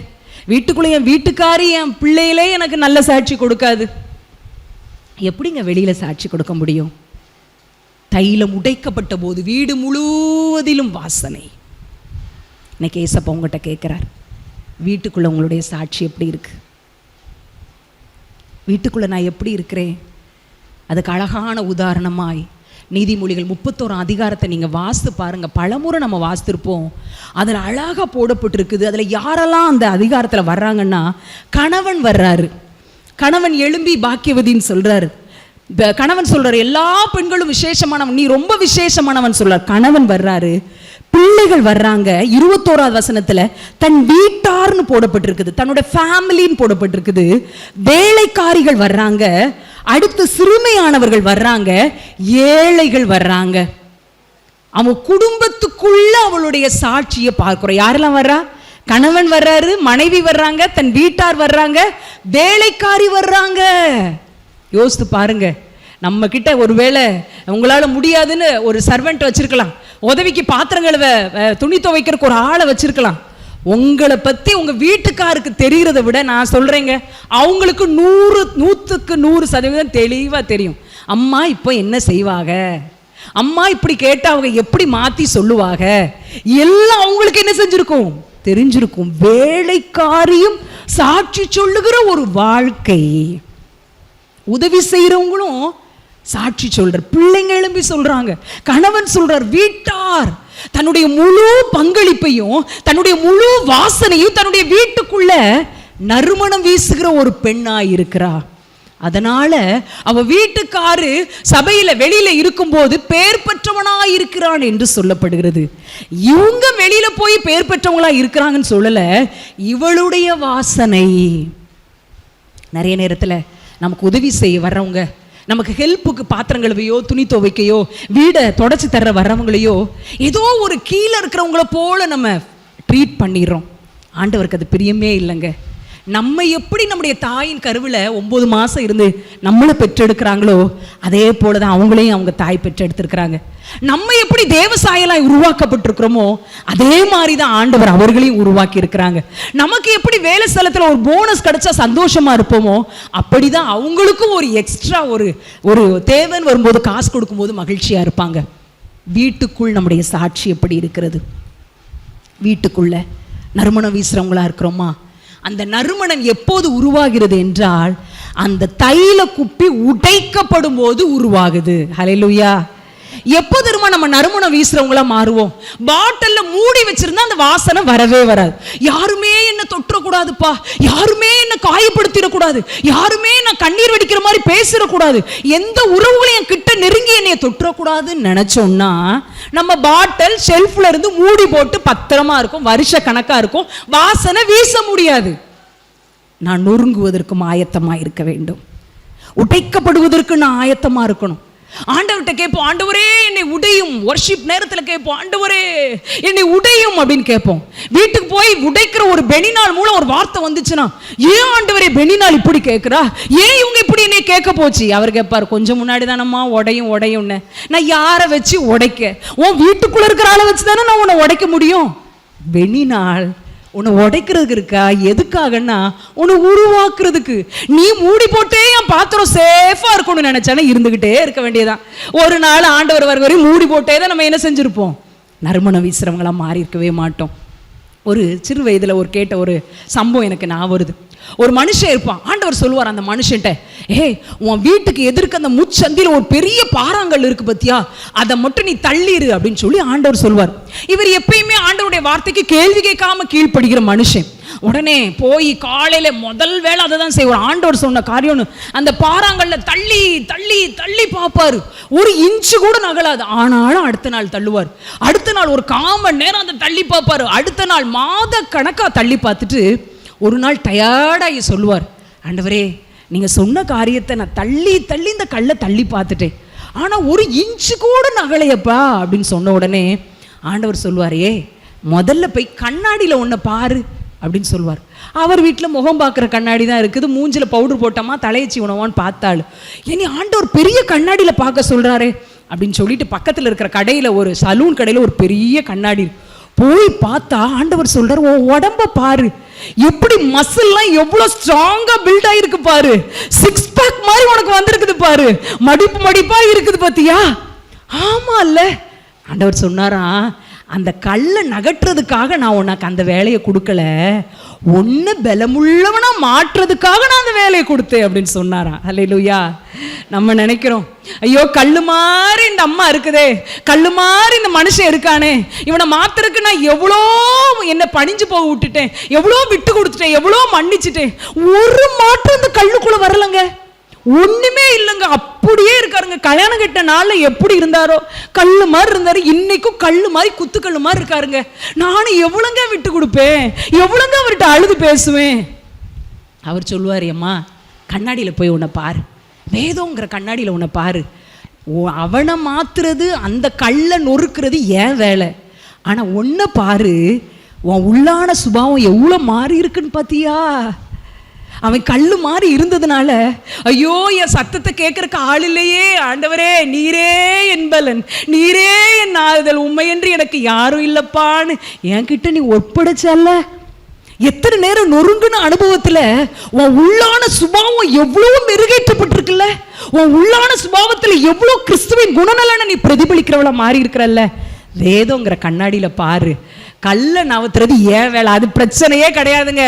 Speaker 1: வீட்டுக்குள்ளே என் வீட்டுக்காரி என் பிள்ளையிலே எனக்கு நல்ல சாட்சி கொடுக்காது, எப்படிங்க வெளியில சாட்சி கொடுக்க முடியும்? தைலம் உடைக்கப்பட்ட போது வீடு முழுவதிலும் வாசனை. இன்னைக்கு ஏசப்பா உங்கள்கிட்ட கேட்குறார், வீட்டுக்குள்ள உங்களுடைய சாட்சி எப்படி இருக்கு? வீட்டுக்குள்ள நான் எப்படி இருக்கிறேன்? அதுக்கு அழகான உதாரணமாய் நீதிமொழிகள் 31ஆம் அதிகாரத்தை நீங்கள் வாசித்து பாருங்கள். பலமுறை நம்ம வாசித்திருப்போம். அதில் அழகாக போடப்பட்டிருக்குது. அதில் யாரெல்லாம் அந்த அதிகாரத்தில் வர்றாங்கன்னா, கணவன் வர்றாரு. கணவன் எழும்பி பாக்கியவதின்னு சொல்கிறாரு. கணவன் சொல்கிறார், எல்லா பெண்களும் விசேஷமானவன், நீ ரொம்ப விசேஷமானவன் சொல்கிறார். கணவன் வர்றாரு, பிள்ளைகள் வர்றாங்க. 21வது வசனத்துல தன் வீட்டார்னு போடப்பட்டிருக்குது, தன்னோட ஃபேமிலின்னு போடப்பட்டிருக்குது. வேலைக்காரிகள் வர்றாங்க, அடுத்து சிறுமையானவர்கள் வர்றாங்க, ஏழைகள் வர்றாங்க. அவன் குடும்பத்துக்குள்ள அவளுடைய சாட்சியை பார்க்கிறோம். யாரெல்லாம் வர்றா? கணவன் வர்றாரு, மனைவி வர்றாங்க, தன் வீட்டார் வர்றாங்க, வேலைக்காரி வர்றாங்க. யோசித்து பாருங்க. நம்ம கிட்ட ஒருவேளை உங்களால முடியாதுன்னு ஒரு சர்வெண்ட் வச்சிருக்கலாம், உதவிக்கு பாத்திரம் கழுவ துணி துவைக்கிறதுக்கு ஒரு ஆளை வச்சிருக்கலாம். உங்களை பத்தி உங்க வீட்டுக்காருக்கு தெரிகிறத விட நான் சொல்றேங்க, அவங்களுக்கு 100% தெளிவா தெரியும். அம்மா இப்போ என்ன செய்வாங்க, அம்மா இப்படி கேட்டா அவங்க எப்படி மாத்தி சொல்லுவாங்க, எல்லாம் அவங்களுக்கு என்ன செஞ்சிருக்கும், தெரிஞ்சிருக்கும். வேலைக்காரியும் சாட்சி சொல்லுகிற ஒரு வாழ்க்கை. உதவி செய்யறவங்களும் சாட்சி சொல்ற, பிள்ளைங்க எழும்பி சொல்றாங்க, கணவன் சொல்றார், வீட்டார் தன்னுடைய முழு பங்களிப்பையும் தன்னுடைய முழு வாசனையும் தன்னுடைய வீட்டுக்குள்ள நறுமணம் வீசுகிற ஒரு பெண்ணா இருக்கிறா. அதனால அவ வீட்டுக்காரு சபையில வெளியில இருக்கும்போது பேர் பெற்றவனா இருக்கிறான் என்று சொல்லப்படுகிறது. இவங்க வெளியில போய் பேர் பெற்றவங்களா இருக்கிறாங்கன்னு சொல்லல, இவளுடைய வாசனை. நிறைய நேரத்துல நமக்கு உதவி செய்ய வர்றவங்க, நமக்கு ஹெல்ப்புக்கு பாத்திரம் கழுவையோ துணி துவைக்கையோ வீடை தொடச்சி தர்ற வர்றவங்களையோ ஏதோ ஒரு கீழே இருக்கிறவங்கள போல நம்ம ட்ரீட் பண்ணிடுறோம். ஆண்டவருக்கு அது பிரியமே இல்லைங்க. நம்ம எப்படி நம்முடைய தாயின் கருவில் 9 மாதம் இருந்து நம்மளை பெற்றெடுக்கிறாங்களோ அதே போல தான் அவங்களையும் அவங்க தாய் பெற்றெடுத்திருக்கிறாங்க. நம்ம எப்படி தேவசாயலாய் உருவாக்கப்பட்டிருக்கிறோமோ அதே மாதிரி தான் ஆண்டவர் அவர்களையும் உருவாக்கி இருக்கிறாங்க. நமக்கு எப்படி வேலை ஸ்தலத்தில் ஒரு போனஸ் கிடைச்சா சந்தோஷமா இருப்போமோ அப்படிதான் அவங்களுக்கும் ஒரு எக்ஸ்ட்ரா ஒரு தேவன் வரும்போது காசு கொடுக்கும்போது மகிழ்ச்சியா இருப்பாங்க. வீட்டுக்குள் நம்முடைய சாட்சி எப்படி இருக்கிறது? வீட்டுக்குள்ள நறுமணம் வீசுறவங்களா இருக்கிறோமா? அந்த நறுமணம் எப்போது உருவாகிறது என்றால் அந்த தைல குப்பி உடைக்கப்படும் போது உருவாகுது. ஹல்லேலூயா. எப்போ தெரியுமா நம்ம நறுமணம் வீசுறவங்களா மாறுவோம்? பாட்டில்ல மூடி வச்சிருந்தா அந்த வாசனை வரவே வராது. யாருமே என்ன தொற்றக்கூடாதுப்பா, யாருமே என்ன காயப்படுத்திடக்கூடாது, யாருமே நான் கண்ணீர் வடிக்கிற மாதிரி பேசிடக்கூடாது, எந்த உறவுகளையும் கிட்ட நெருங்கி என்னைய தொற்றக்கூடாதுன்னு நினைச்சோம்னா நம்ம பாட்டில் ஷெல்ஃப்ல இருந்து மூடி போட்டு பத்திரமா இருக்கும், வருஷ கணக்கா இருக்கும், வாசனை வீச முடியாது. நான் நொறுங்குவதற்கும் ஆயத்தமா இருக்க வேண்டும், உடைக்கப்படுவதற்கு நான் ஆயத்தமா இருக்கணும். ஆண்டவர்கிட்ட கேட்போம், ஆண்டவரே என்னை உடையும். வர்ஷிப் நேரத்தில் கேட்போம், ஆண்டவரே என்னை உடையும் அப்படின்னு கேட்போம். வீட்டுக்கு போய் உடைக்கிற ஒரு பெனினால் மூலம் ஒரு வார்த்தை வந்துச்சுன்னா, ஏன் ஆண்டவரே பெனினால் இப்படி கேட்கிறா, ஏன் இவங்க இப்படி என்னை கேட்க போச்சு? அவர் கேட்பார், கொஞ்சம் முன்னாடி தானம்மா உடையும் உடையும்னு. நான் யாரை வச்சு உடைக்க? உன் வீட்டுக்குள்ள இருக்கிற ஆளை வச்சு தானே நான் உன்னை உடைக்க முடியும். பெனினால் உன்னை உடைக்கிறதுக்கு இருக்கா? எதுக்காகன்னா உன்னை உருவாக்குறதுக்கு. நீ மூடி போட்டே என் பாத்திரம் சேஃபா இருக்கணும்னு நினைச்சானே இருந்துகிட்டே இருக்க வேண்டியதான். ஒரு நாள் ஆண்டவர் வரை மூடி போட்டே தான் நம்ம என்ன செஞ்சிருப்போம், நறுமணம் வீசுறவங்களா மாறி இருக்கவே மாட்டோம். ஒரு சிறு வயதில் கேட்ட ஒரு சம்பவம் எனக்கு நான் வருது. ஒரு மனுஷன் இருப்பான். ஆண்டவர் சொல்லுவார் அந்த மனுஷன்ட்ட, உன் வீட்டுக்கு எதிர்க்க அந்த முச்சந்தில ஒரு பெரிய பாறாங்கல் இருக்கு பத்தியா, அதை மட்டும் நீ தள்ளிரு அப்படின்னு சொல்லி ஆண்டவர் சொல்லுவார். இவர் எப்பயுமே ஆண்டவருடைய வார்த்தைக்கு கேள்வி கேட்காம கீழ்ப்படுகிற மனுஷன். உடனே போய் காலையில முதல் வேலை அதை தான் செய்வார். ஆண்டவர் சொன்ன காரியம்னு அந்த பாறாங்கல்ல தள்ளி தள்ளி தள்ளி பார்ப்பாரு. ஒரு இன்ச்சு கூட நகலாது. ஆனாலும் அடுத்த நாள் தள்ளுவார். அடுத்த நாள் ஒரு 1/4 மணி நேரம் அதை தள்ளி பார்ப்பாரு. அடுத்த நாள் மாத கணக்கா தள்ளி பார்த்துட்டு ஒரு நாள் டயர்டாகி சொல்லுவார், ஆண்டவரே நீங்க சொன்ன காரியத்தை நான் தள்ளி தள்ளி இந்த கல்லை தள்ளி பார்த்துட்டேன், ஆனா ஒரு இன்ச்சு கூட நகலையப்பா அப்படின்னு சொன்ன உடனே ஆண்டவர் சொல்லுவார், முதல்ல போய் கண்ணாடியில் ஒன்றை பாரு அப்படின்னு சொல்லுவார். அவர் வீட்டில் முகம் பார்க்குற கண்ணாடி தான் இருக்குது. மூஞ்சில் பவுடர் போட்டோமா தலையச்சி உணவான்னு பார்த்தாள். இனி ஆண்டவர் பெரிய கண்ணாடியில் பார்க்க சொல்கிறாரே அப்படின்னு சொல்லிட்டு பக்கத்தில் இருக்கிற கடையில், ஒரு சலூன் கடையில் ஒரு பெரிய கண்ணாடி போய் பார்த்தா ஆண்டவர் சொல்கிறார், உன் உடம்ப பாரு, எப்படி மசில்லாம் எவ்வளோ ஸ்ட்ராங்காக பில்ட் ஆகிருக்கு பாரு, 6 பேக் மாதிரி உனக்கு வந்திருக்குது பாரு, மடிப்பு மடிப்பாக இருக்குது பார்த்தியா? ஆமாம் இல்லை. ஆண்டவர் சொன்னாரா, அந்த கல்லை நகட்டுறதுக்காக நான் உனக்கு அந்த வேலையை கொடுக்கல, ஒன்று பலமுள்ளவனா மாற்றுறதுக்காக நான் அந்த வேலையை கொடுத்தேன் அப்படின்னு சொன்னாரா. அல்லேலூயா. நம்ம நினைக்கிறோம், ஐயோ கல்லு மாதிரி இந்த அம்மா இருக்குதே, கல்லு மாதிரி இந்த மனுஷன் இருக்கானே, இவனை மாத்துறதுக்கு நான் எவ்வளோ என்னை பணிஞ்சு போக விட்டுட்டேன், எவ்வளோ விட்டு கொடுத்துட்டேன், எவ்வளோ மன்னிச்சுட்டேன், ஒரு மாற்றம் இந்த கல்லுக்குள்ள வரலங்க, ஒண்ணுமே இல்லைங்க, அப்படியே இருக்காருங்க. கல்யாணம் கட்ட நாள்ல எப்படி இருந்தாரோ கல்லு மாதிரி இருந்தாரு, இன்னைக்கும் கல்லு மாதிரி குத்துக்கல்லு மாதிரி இருக்காருங்க. நானும் எவ்வளோங்க விட்டு கொடுப்பேன், எவ்வளோங்க அவர்கிட்ட அழுது பேசுவேன். அவர் சொல்லுவார், அம்மா கண்ணாடியில் போய் உன்னை பாரு, வேதங்கிற கண்ணாடியில் உன்னை பாரு, அவனை மாத்துறது அந்த கல்லை நொறுக்கிறது ஏன் வேலை, ஆனால் ஒன்றை பாரு, உன் உள்ளான சுபாவம் எவ்வளோ மாறி இருக்குன்னு பார்த்தியா? அவன் கல்லு மாதிரி இருந்ததுனால, ஐயோ என் சத்தத்தை கேட்கறக்கு ஆள் இல்லையே, ஆண்டவரே நீரே என்பலன், நீரே என் ஆறுதல், உண்மையென்று எனக்கு யாரும் இல்லைப்பான்னு என்கிட்ட நீ ஒப்படைச்சல்ல, எத்தனை நேரம் நொறுங்குன அனுபவத்துல உன் உள்ளான சுபாவம் எவ்வளவு மெருகேற்றப்பட்டிருக்குல்ல, உன் உள்ளான சுபாவத்துல எவ்வளவு கிறிஸ்துவின் குணநலனை நீ பிரதிபலிக்கிறவளா மாறி இருக்கிறல்ல. வேதங்கிற கண்ணாடியில பாரு. கல்ல நவத்துறது ஏன் வேலை, அது பிரச்சனையே கிடையாதுங்க.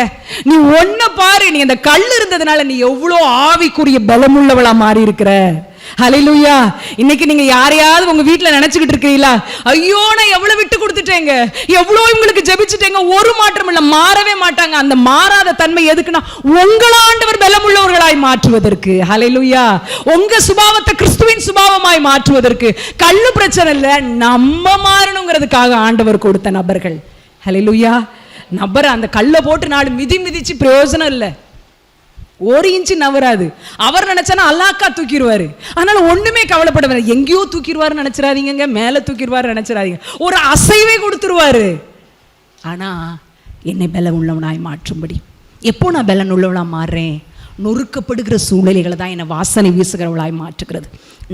Speaker 1: நீ ஒன்ன பாரு, நீ அந்த கல் இருந்ததுனால நீ எவ்வளவு ஆவிக்குரிய பலமுள்ளவளா மாறி இருக்கிற. ஹல்லேலூயா. இன்னைக்கு நீங்க யாரையாவது உங்க வீட்டுல நினைச்சுக்கிட்டு இருக்கீங்களா, ஐயோ நான் எவ்வளவு விட்டு கொடுத்துட்டேங்க, எவ்வளவு உங்களுக்கு ஜெபிச்சுட்டேங்க, ஒரு மாற்றம் இல்ல, மாறவே மாட்டாங்க. அந்த மாறாத தன்மை எதுக்குன்னா உங்கள ஆண்டவர் பலமுள்ளவர்களாய் மாற்றுவதற்கு. ஹல்லேலூயா. உங்க சுபாவத்தை கிறிஸ்துவின் சுபாவமாய் மாற்றுவதற்கு. கல்லு பிரச்சனை இல்ல, நம்ம மாறணுங்கிறதுக்காக ஆண்டவர் கொடுத்த நபர்கள். ஹல்லேலூயா. நபர் அந்த கல்லை போட்டு நாலு மிதிச்சு பிரயோஜனம் இல்லை, ஒரு இன்ச்சு நவராது. அவர் நினைச்சானா அல்லாக்கா தூக்கிடுவாரு. அதனால ஒண்ணுமே கவலைப்பட வேண்டாம். எங்கேயோ தூக்கிடுவாரு நினைச்சிடாதீங்க, மேல தூக்கிடுவாரு நினைச்சிடாதீங்க, ஒரு அசைவே கொடுத்துருவாரு. ஆனா என்னை பலன் உள்ளவனாய் மாற்றும்படி. எப்போ நான் பலன் உள்ளவனா மாறுறேன்? நொறுக்கப்படுகிற சூழ்நிலைகளை தான் என்னை வாசனை வீசுகிறவளாய் மாற்றுகிறது.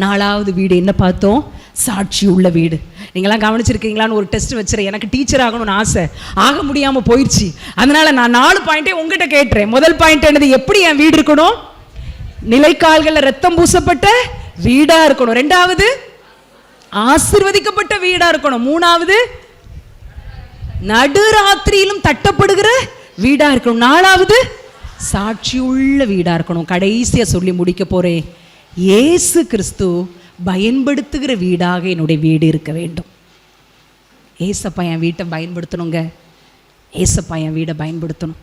Speaker 1: 4வது வீடு என்ன பார்த்தோம்? சாட்சி உள்ள வீடு. நீங்களாம் கவனிச்சிருக்கீங்களான்னு ஒரு டெஸ்ட் வச்சுறேன். எனக்கு டீச்சர் ஆகணும்னு ஆசை, ஆக முடியாமல் போயிடுச்சு. அதனால நான் 4 பாயிண்டே உங்ககிட்ட கேட்டுறேன். முதல் பாயிண்ட் என்னது? எப்படி என் வீடு இருக்கணும்? நிலைக்கால்களில் ரத்தம் பூசப்பட்ட வீடா இருக்கணும். 2வது ஆசீர்வதிக்கப்பட்ட வீடா இருக்கணும். 3வது நடுராத்திரியிலும் தட்டப்படுகிற வீடா இருக்கணும். 4வது சாட்சியுள்ள வீடா இருக்கணும். கடைசியா சொல்லி முடிக்க போறேன். இயேசு கிறிஸ்து பயன்படுத்துகிற வீடாக என்னுடைய வீடு இருக்க வேண்டும். ஏசப்பா என் வீட்டை பயன்படுத்தணுங்க. ஏசப்பா என் வீடை பயன்படுத்தணும்.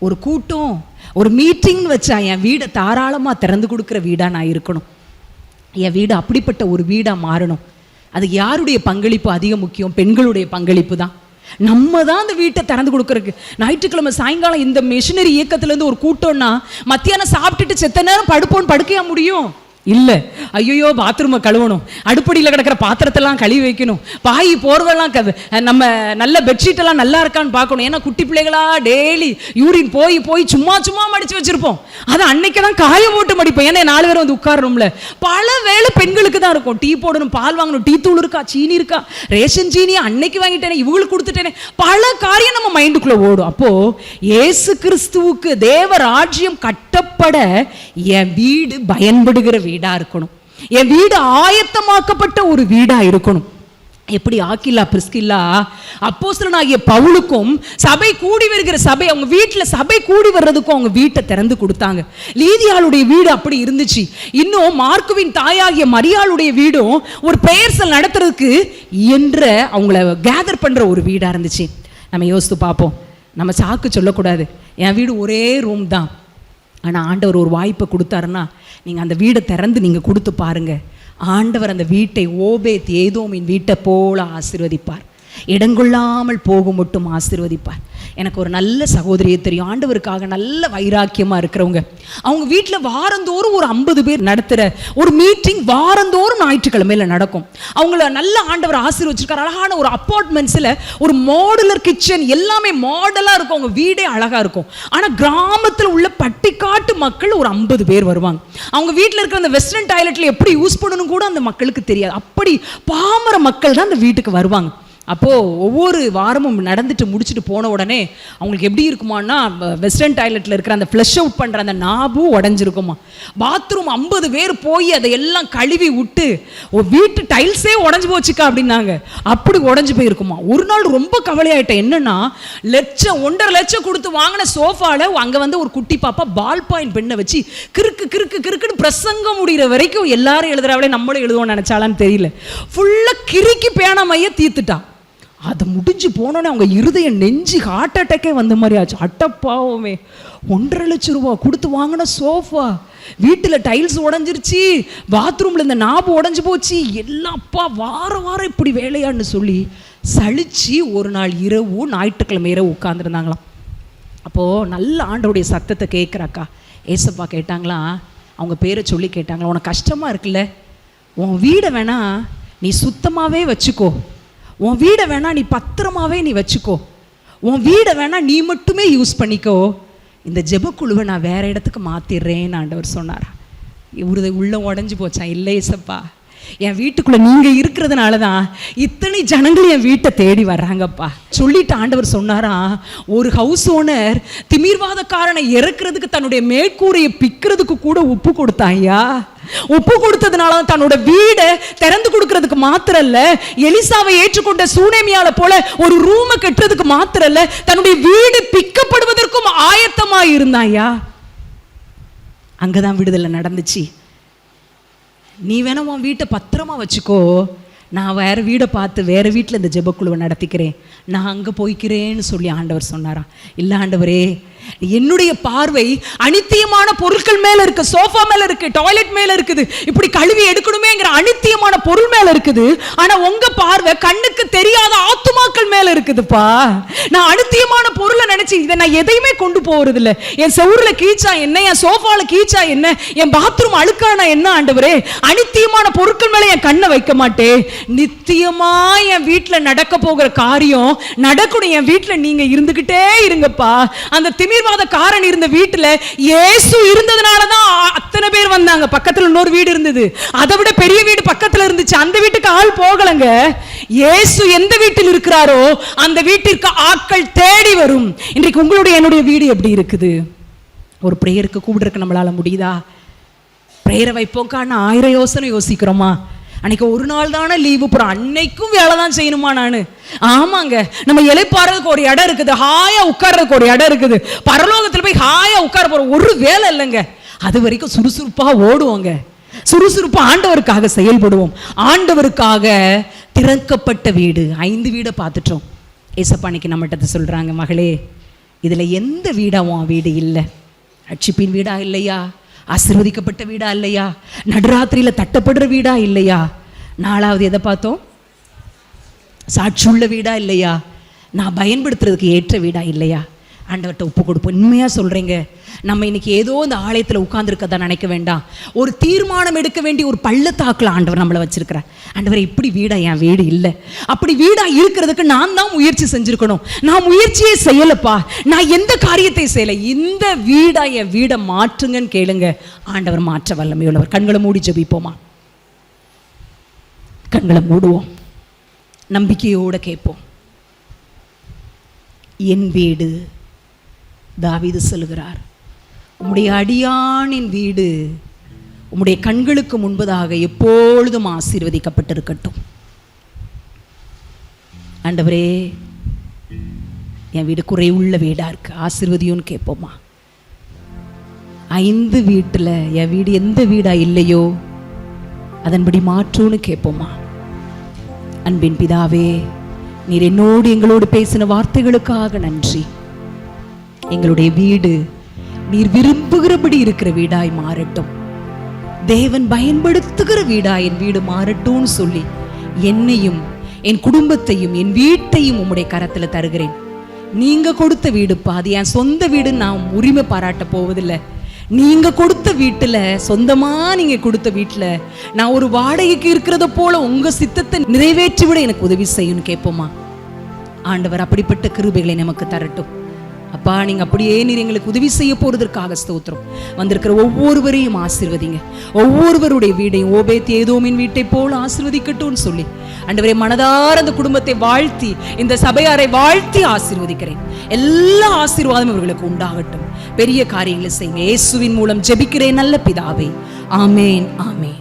Speaker 1: ஒரு கூட்டம், ஒரு மீட்டிங் வச்சா என் வீடை தாராளமாக திறந்து கொடுக்குற வீடாக நான் இருக்கணும். என் வீடு அப்படிப்பட்ட ஒரு வீடாக மாறணும். அது யாருடைய பங்களிப்பு அதிக முக்கியம்? பெண்களுடைய பங்களிப்பு தான். நம்ம தான் அந்த வீட்டை திறந்து கொடுக்கறதுக்கு. ஞாயிற்றுக்கிழமை சாயங்காலம் இந்த மிஷினரி இயக்கத்திலேருந்து ஒரு கூட்டம்னா மத்தியானம் சாப்பிட்டுட்டு செத்த நேரம் படுப்போன்னு படுக்கையா முடியும்? இல்லை. ஐயோ பாத்ரூமை கழுவணும், அடுப்படியில் கிடக்கிற பாத்திரத்தெல்லாம் கழுவி வைக்கணும், பாய் போர்வெல்லாம் நம்ம நல்ல பெட்ஷீட்டெல்லாம் நல்லா இருக்கான்னு பார்க்கணும். ஏன்னா குட்டி பிள்ளைகளா டெய்லி யூரின் போய் சும்மா மடித்து வச்சுருப்போம். அதை அன்னைக்கு தான் காய போட்டு மடிப்போம். ஏன்னா 4 பேர் வந்து உட்காரணும்ல. பல வேலை பெண்களுக்கு தான் இருக்கும். டீ போடணும், பால் வாங்கணும், டீ தூள் இருக்கா, சீனி இருக்கா, ரேஷன் சீனி அன்னைக்கு வாங்கிட்டேனே, இவங்களுக்கு கொடுத்துட்டேனே, பல காரியம் நம்ம மைண்டுக்குள்ளே ஓடும். அப்போது இயேசு கிறிஸ்துவுக்கு தேவ ராஜ்யம் கட்டப்பட என் வீடு பயன்படுகிற வீடா இருக்கணும். என் வீடு ஆயத்தமாக்கப்பட்ட ஒரு வீடா இருக்கணும். எப்படி ஆக்கில்லா பிரிஸ்கில்லா அப்போஸ்தலனாகிய பவுலுக்கும் சபை கூடி வருகிற சபை, அவங்க வீட்டில் சபை கூடி வர்றதுக்கும் அவங்க வீட்டை திறந்து கொடுத்தாங்க. லீதியாளுடைய வீடு அப்படி இருந்துச்சு. இன்னும் மார்க்குவின் தாயாகிய மரியாளுடைய வீடும் ஒரு பிரேயர்ஸல் நடத்துறதுக்கு என்ற அவங்கள கேதர் பண்ற ஒரு வீடா இருந்துச்சு. நம்ம யோசித்து பார்ப்போம். நம்ம சாக்கு சொல்லக்கூடாது, என் வீடு ஒரே ரூம் தான். ஆனால் ஆண்டவர் ஒரு வாய்ப்பை கொடுத்தாருன்னா நீங்கள் அந்த வீடை திறந்து நீங்கள் கொடுத்து பாருங்கள். ஆண்டவர் அந்த வீட்டை ஓபேத் ஏதோமின் வீட்டை போல ஆசீர்வதிப்பார். இடங்கொள்ளாமல் போகும் மட்டும் ஆசீர்வதிப்பார். எனக்கு ஒரு நல்ல சகோதரியை தெரியும், ஆண்டவருக்காக நல்ல வைராக்கியமாக இருக்கிறவங்க. அவங்க வீட்டில் வாரந்தோறும் ஒரு 50 பேர் நடத்துகிற ஒரு மீட்டிங் வாரந்தோறும் ஞாயிற்றுக்கிழமையில் நடக்கும். அவங்கள நல்ல ஆண்டவர் ஆசீர்வச்சிருக்கார். அழகான ஒரு அப்பார்ட்மெண்ட்ஸில் ஒரு மாடுலர் கிச்சன், எல்லாமே மாடலாக இருக்கும். அவங்க வீடே அழகாக இருக்கும். ஆனால் கிராமத்தில் உள்ள பட்டிக்காட்டு மக்கள் ஒரு 50 பேர் வருவாங்க. அவங்க வீட்டில் இருக்கிற அந்த வெஸ்டர்ன் டாய்லெட்டில் எப்படி யூஸ் பண்ணணும் கூட அந்த மக்களுக்கு தெரியாது. அப்படி பாமர மக்கள் தான் அந்த வீட்டுக்கு வருவாங்க. அப்போது ஒவ்வொரு வாரமும் நடந்துட்டு முடிச்சுட்டு போன உடனே அவங்களுக்கு எப்படி இருக்குமான்னா, வெஸ்டர்ன் டாய்லெட்டில் இருக்கிற அந்த ஃப்ளஷ் அவுட் பண்ணுற அந்த நாபும் உடஞ்சிருக்குமா. பாத்ரூம் 50 பேர் போய் அதை எல்லாம் கழுவி விட்டு வீட்டு டைல்ஸே உடஞ்சி போச்சுக்கா அப்படின்னாங்க. அப்படி உடஞ்சி போயிருக்குமா. ஒரு நாள் ரொம்ப கவலையாயிட்டேன். என்னன்னா, 1.5 லட்சம் கொடுத்து வாங்கின சோஃபாவில் அங்கே வந்து ஒரு குட்டி பாப்பா பால் பாயிண்ட் பெண்ணை வச்சு கிறுக்குன்னு பிரசங்கம் முடிகிற வரைக்கும் எல்லாரும் எழுதுறாவளே நம்மளும் எழுதுவோம்னு நினச்சாலான்னு தெரியல. ஃபுல்லாக கிறுக்கி பேனாமையை தீர்த்துட்டா. அதை முடிஞ்சு போனோன்னே அவங்க இருதயம் நெஞ்சு ஹார்ட் அட்டாக்கே வந்த மாதிரி ஆச்சு. அட்டப்பாவுமே 1.5 லட்சம் ரூபா கொடுத்து வாங்கின சோஃபா, வீட்டில் டைல்ஸ் உடஞ்சிருச்சு, பாத்ரூமில் இந்த நாபு உடஞ்சி போச்சு, எல்லாம் அப்பா வாரம் இப்படி வேலையான்னு சொல்லி சலிச்சு ஒரு நாள் இரவு, ஞாயிற்றுக்கிழமை இரவு உட்காந்துருந்தாங்களாம். அப்போது நல்ல ஆண்டோடைய சத்தத்தை கேட்குறாக்கா ஏசப்பா கேட்டாங்களாம். அவங்க பேரை சொல்லி கேட்டாங்களா, உனக்கு கஷ்டமாக இருக்குல்ல, உன் வீடை வேணா நீ சுத்தமாகவே வச்சுக்கோ, உன் வீடை வேணா நீ பத்திரமாவே நீ வச்சுக்கோ, உன் வீடை வேணா நீ மட்டுமே யூஸ் பண்ணிக்கோ, இந்த ஜெபக்குழுவை நான் வேற இடத்துக்கு மாற்றிடுறேன்னு ஆண்டவர் சொன்னாரா. உள்ள உடஞ்சி போச்சான். இல்லை ஏசப்பா, என் வீட்டுக்குள்ள நீங்க இருக்கிறதுனால தான் இத்தனை ஜனங்கள் என் வீட்டை தேடி வர்றாங்கப்பா சொல்லிட்டு ஆண்டவர் சொன்னாரா, ஒரு ஹவுஸ் ஓனர் திமிர்வாதக்காரனை இறக்குறதுக்கு தன்னுடைய மேற்கூரையை பிக்கிறதுக்கு கூட ஒப்பு கொடுத்தாயா. ஒப்பு கொடுத்ததுனால தன்னோட வீடை திறந்து கொடுக்கறதுக்கு மாத்திரம் இல்ல, எலிசாவை ஏற்றுக்கொண்ட சூனேமியால போல ஒரு ரூமை கட்டுறதுக்கு மாத்திரம் இல்ல, தன்னுடைய வீடு பிக்கப்படுவதற்கும் ஆயத்தமா இருந்தாயா. அங்கதான் விடுதலை நடந்துச்சு. நீ வேணா உன் வீட்டை பத்திரமா வச்சுக்கோ, நான் வேற வீடை பார்த்து வேற வீட்டில் இந்த ஜெபக்குழுவை நடத்திக்கிறேன், நான் அங்கே போய்க்கிறேன்னு சொல்லி ஆண்டவர் சொன்னாராம். இல்லை ஆண்டவரே, என்னுடைய பார்வை அனித்தியமான பொருட்கள் மேல இருக்கு, சோஃபா மேல இருக்கு, டாய்லெட் மேல இருக்குது, இப்படி கழுவி எடுக்கணுமேங்கிற அனித்தியமான பொருள் மேல இருக்குது. ஆனா உங்க பார்வை கண்ணுக்கு தெரியாத ஆத்துமாக்கள் மேல இருக்குதுப்பா. நான் அனித்தியமான பொருளை நினைச்சு இதை நான் எதையுமே கொண்டு போறது இல்லை. என் செவுருல கீச்சா என்ன, என் சோஃபால கீச்சா என்ன, என் பாத்ரூம் அழுக்கானா என்ன ஆண்டவரே, அனித்தியமான பொருட்கள் மேல என் கண்ணை வைக்க மாட்டேன். நித்தியமா என் வீட்டுல நடக்க போகிற காரியம் நடக்கணும். என் வீட்டுல நீங்க இருந்துகிட்டே இருங்கப்பா. அந்த திமிர்வாதக்காரன் இருந்த வீட்டுல இயேசு இருந்ததுனாலதான் அத்தனை பேர் வந்தாங்க. பக்கத்துல இன்னொரு வீடு இருந்தது, அதை விட பெரிய வீடு பக்கத்துல இருந்துச்சு, அந்த வீட்டுக்கு ஆள் போகலங்க. இயேசு எந்த வீட்டில் இருக்கிறாரோ அந்த வீட்டிற்கு ஆட்கள் தேடி வரும். இன்றைக்கு உங்களுடைய என்னுடைய வீடு எப்படி இருக்குது? ஒரு பிரேயருக்கு கூப்பிடுறதுக்கு நம்மளால முடியுதா? பிரேயரை வைப்போக்கான 1000 யோசனை யோசிக்கிறோமா? அன்னைக்கு ஒரு நாள் தானே லீவு, போறோம் அன்னைக்கும் வேலை தான் செய்யணுமா? நான் ஆமாங்க, நம்ம இலைப்பாறதுக்கு ஒரு இடம் இருக்குது, ஹாயா உட்கார்றதுக்கு ஒரு இடம் இருக்குது. பரலோகத்தில் போய் ஹாயா உட்கார போறோம், ஒரு வேலை இல்லைங்க. அது வரைக்கும் சுறுசுறுப்பா ஓடுவோங்க, சுறுசுறுப்பா ஆண்டவருக்காக செயல்படுவோம். ஆண்டவருக்காக திறக்கப்பட்ட வீடு 5 வீடை பார்த்துட்டோம். ஏசப்பா அன்னைக்கு நம்மகிட்ட சொல்றாங்க, மகளே இதுல எந்த வீடா உன் வீடு இல்லை? ரட்சிப்பின் வீடா இல்லையா? ஆசீர்வதிக்கப்பட்ட வீடா இல்லையா? நடுராத்திரியில தட்டப்படுற வீடா இல்லையா? 4வது எதை பார்த்தோம்? சாட்சியுள்ள வீடா இல்லையா? நான் பயன்படுத்துறதுக்கு ஏற்ற வீடா இல்லையா? ஆண்டவர்கிட்ட ஒப்பு கொடுப்போம். உண்மையா சொல்றீங்க, நம்ம இன்னைக்கு ஏதோ இந்த ஆலயத்தில் உட்கார்ந்துருக்கதா நினைக்க வேண்டாம். ஒரு தீர்மானம் எடுக்க வேண்டிய ஒரு பள்ளத்தாக்குல ஆண்டவர் நம்மளை வச்சிருக்கிறார். ஆண்டவர் இப்படி வீடா என் வீடு இல்லை, அப்படி வீடா இருக்கிறதுக்கு நான் தான் முயற்சி செஞ்சிருக்கணும். நான் முயற்சியே செய்யலப்பா, நான் எந்த காரியத்தை செய்யல. இந்த வீடா என் வீடை மாற்றுங்கன்னு கேளுங்க, ஆண்டவர் மாற்ற வல்லமையுள்ளவர். கண்களை மூடி ஜெபிப்போமா? கண்களை மூடுவோம், நம்பிக்கையோட கேட்போம். என் வீடு, தாவீது சொல்லுகிறார், உம்முடைய அடியானின் வீடு உம்முடைய கண்களுக்கு முன்பதாக எப்பொழுதும் ஆசீர்வதிக்கப்பட்டிருக்கட்டும். ஆண்டவரே, என் வீடு குறைவுள்ள வீடா இருக்கு, ஆசீர்வதியோன்னு கேட்போமா? 5 வீட்டில் என் வீடு எந்த வீடா இல்லையோ அதன்படி மாற்றுன்னு கேட்போமா? அன்பின் பிதாவே, நீர் என்னோடு எங்களோடு பேசின வார்த்தைகளுக்காக நன்றி. எங்களுடைய வீடு நீர் விரும்புகிறபடி இருக்கிற வீடாய் மாறட்டும். தேவன் பயன்படுத்துகிற வீடாய் என் வீடு மாறட்டும்னு சொல்லி என்னையும் என் குடும்பத்தையும் என் வீட்டையும் உம்முடைய கரத்துல தருகிறேன். நீங்க கொடுத்த வீடுப்பா, அது என் சொந்த வீடு நான் உரிமை பாராட்ட போவதில்லை. நீங்க கொடுத்த வீட்டுல, சொந்தமா நீங்க கொடுத்த வீட்டுல நான் ஒரு வாடகைக்கு இருக்கிறத போல உங்க சித்தத்தை நிறைவேற்றி விட எனக்கு உதவி செய்யும்னு கேட்போமா? ஆண்டவர் அப்படிப்பட்ட கிருபைகளை நமக்கு தரட்டும். அப்பா, நீங்க அப்படியே நீர் எங்களுக்கு உதவி செய்ய போறதற்காக ஸ்தோத்திரம். வந்திருக்கிற ஒவ்வொருவரையும் ஆசீர்வதிங்க, ஒவ்வொருவருடைய வீடையும் ஓபேத் ஏதோமின் வீட்டை போல ஆசீர்வதிக்கட்டும்னு சொல்லி ஆண்டவரே மனதார அந்த குடும்பத்தை வாழ்த்தி, இந்த சபையாரை வாழ்த்தி ஆசீர்வதிக்கிறேன். எல்லா ஆசீர்வாதமும் இவர்களுக்கு உண்டாகட்டும். பெரிய காரியங்களை செய்யுங்க. இயேசுவின் மூலம் ஜெபிக்கிறேன் நல்ல பிதாவே, ஆமேன், ஆமேன்.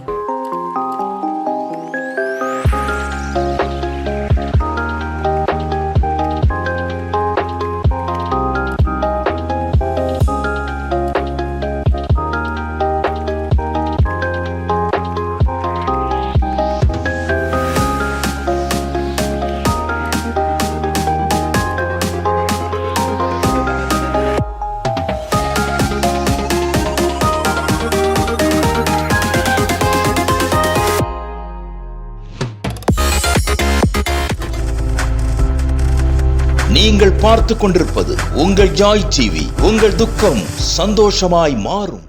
Speaker 2: நீங்கள் பார்த்து கொண்டிருப்பது உங்கள் ஜாய் டிவி. உங்கள் துக்கம் சந்தோஷமாய் மாறும்.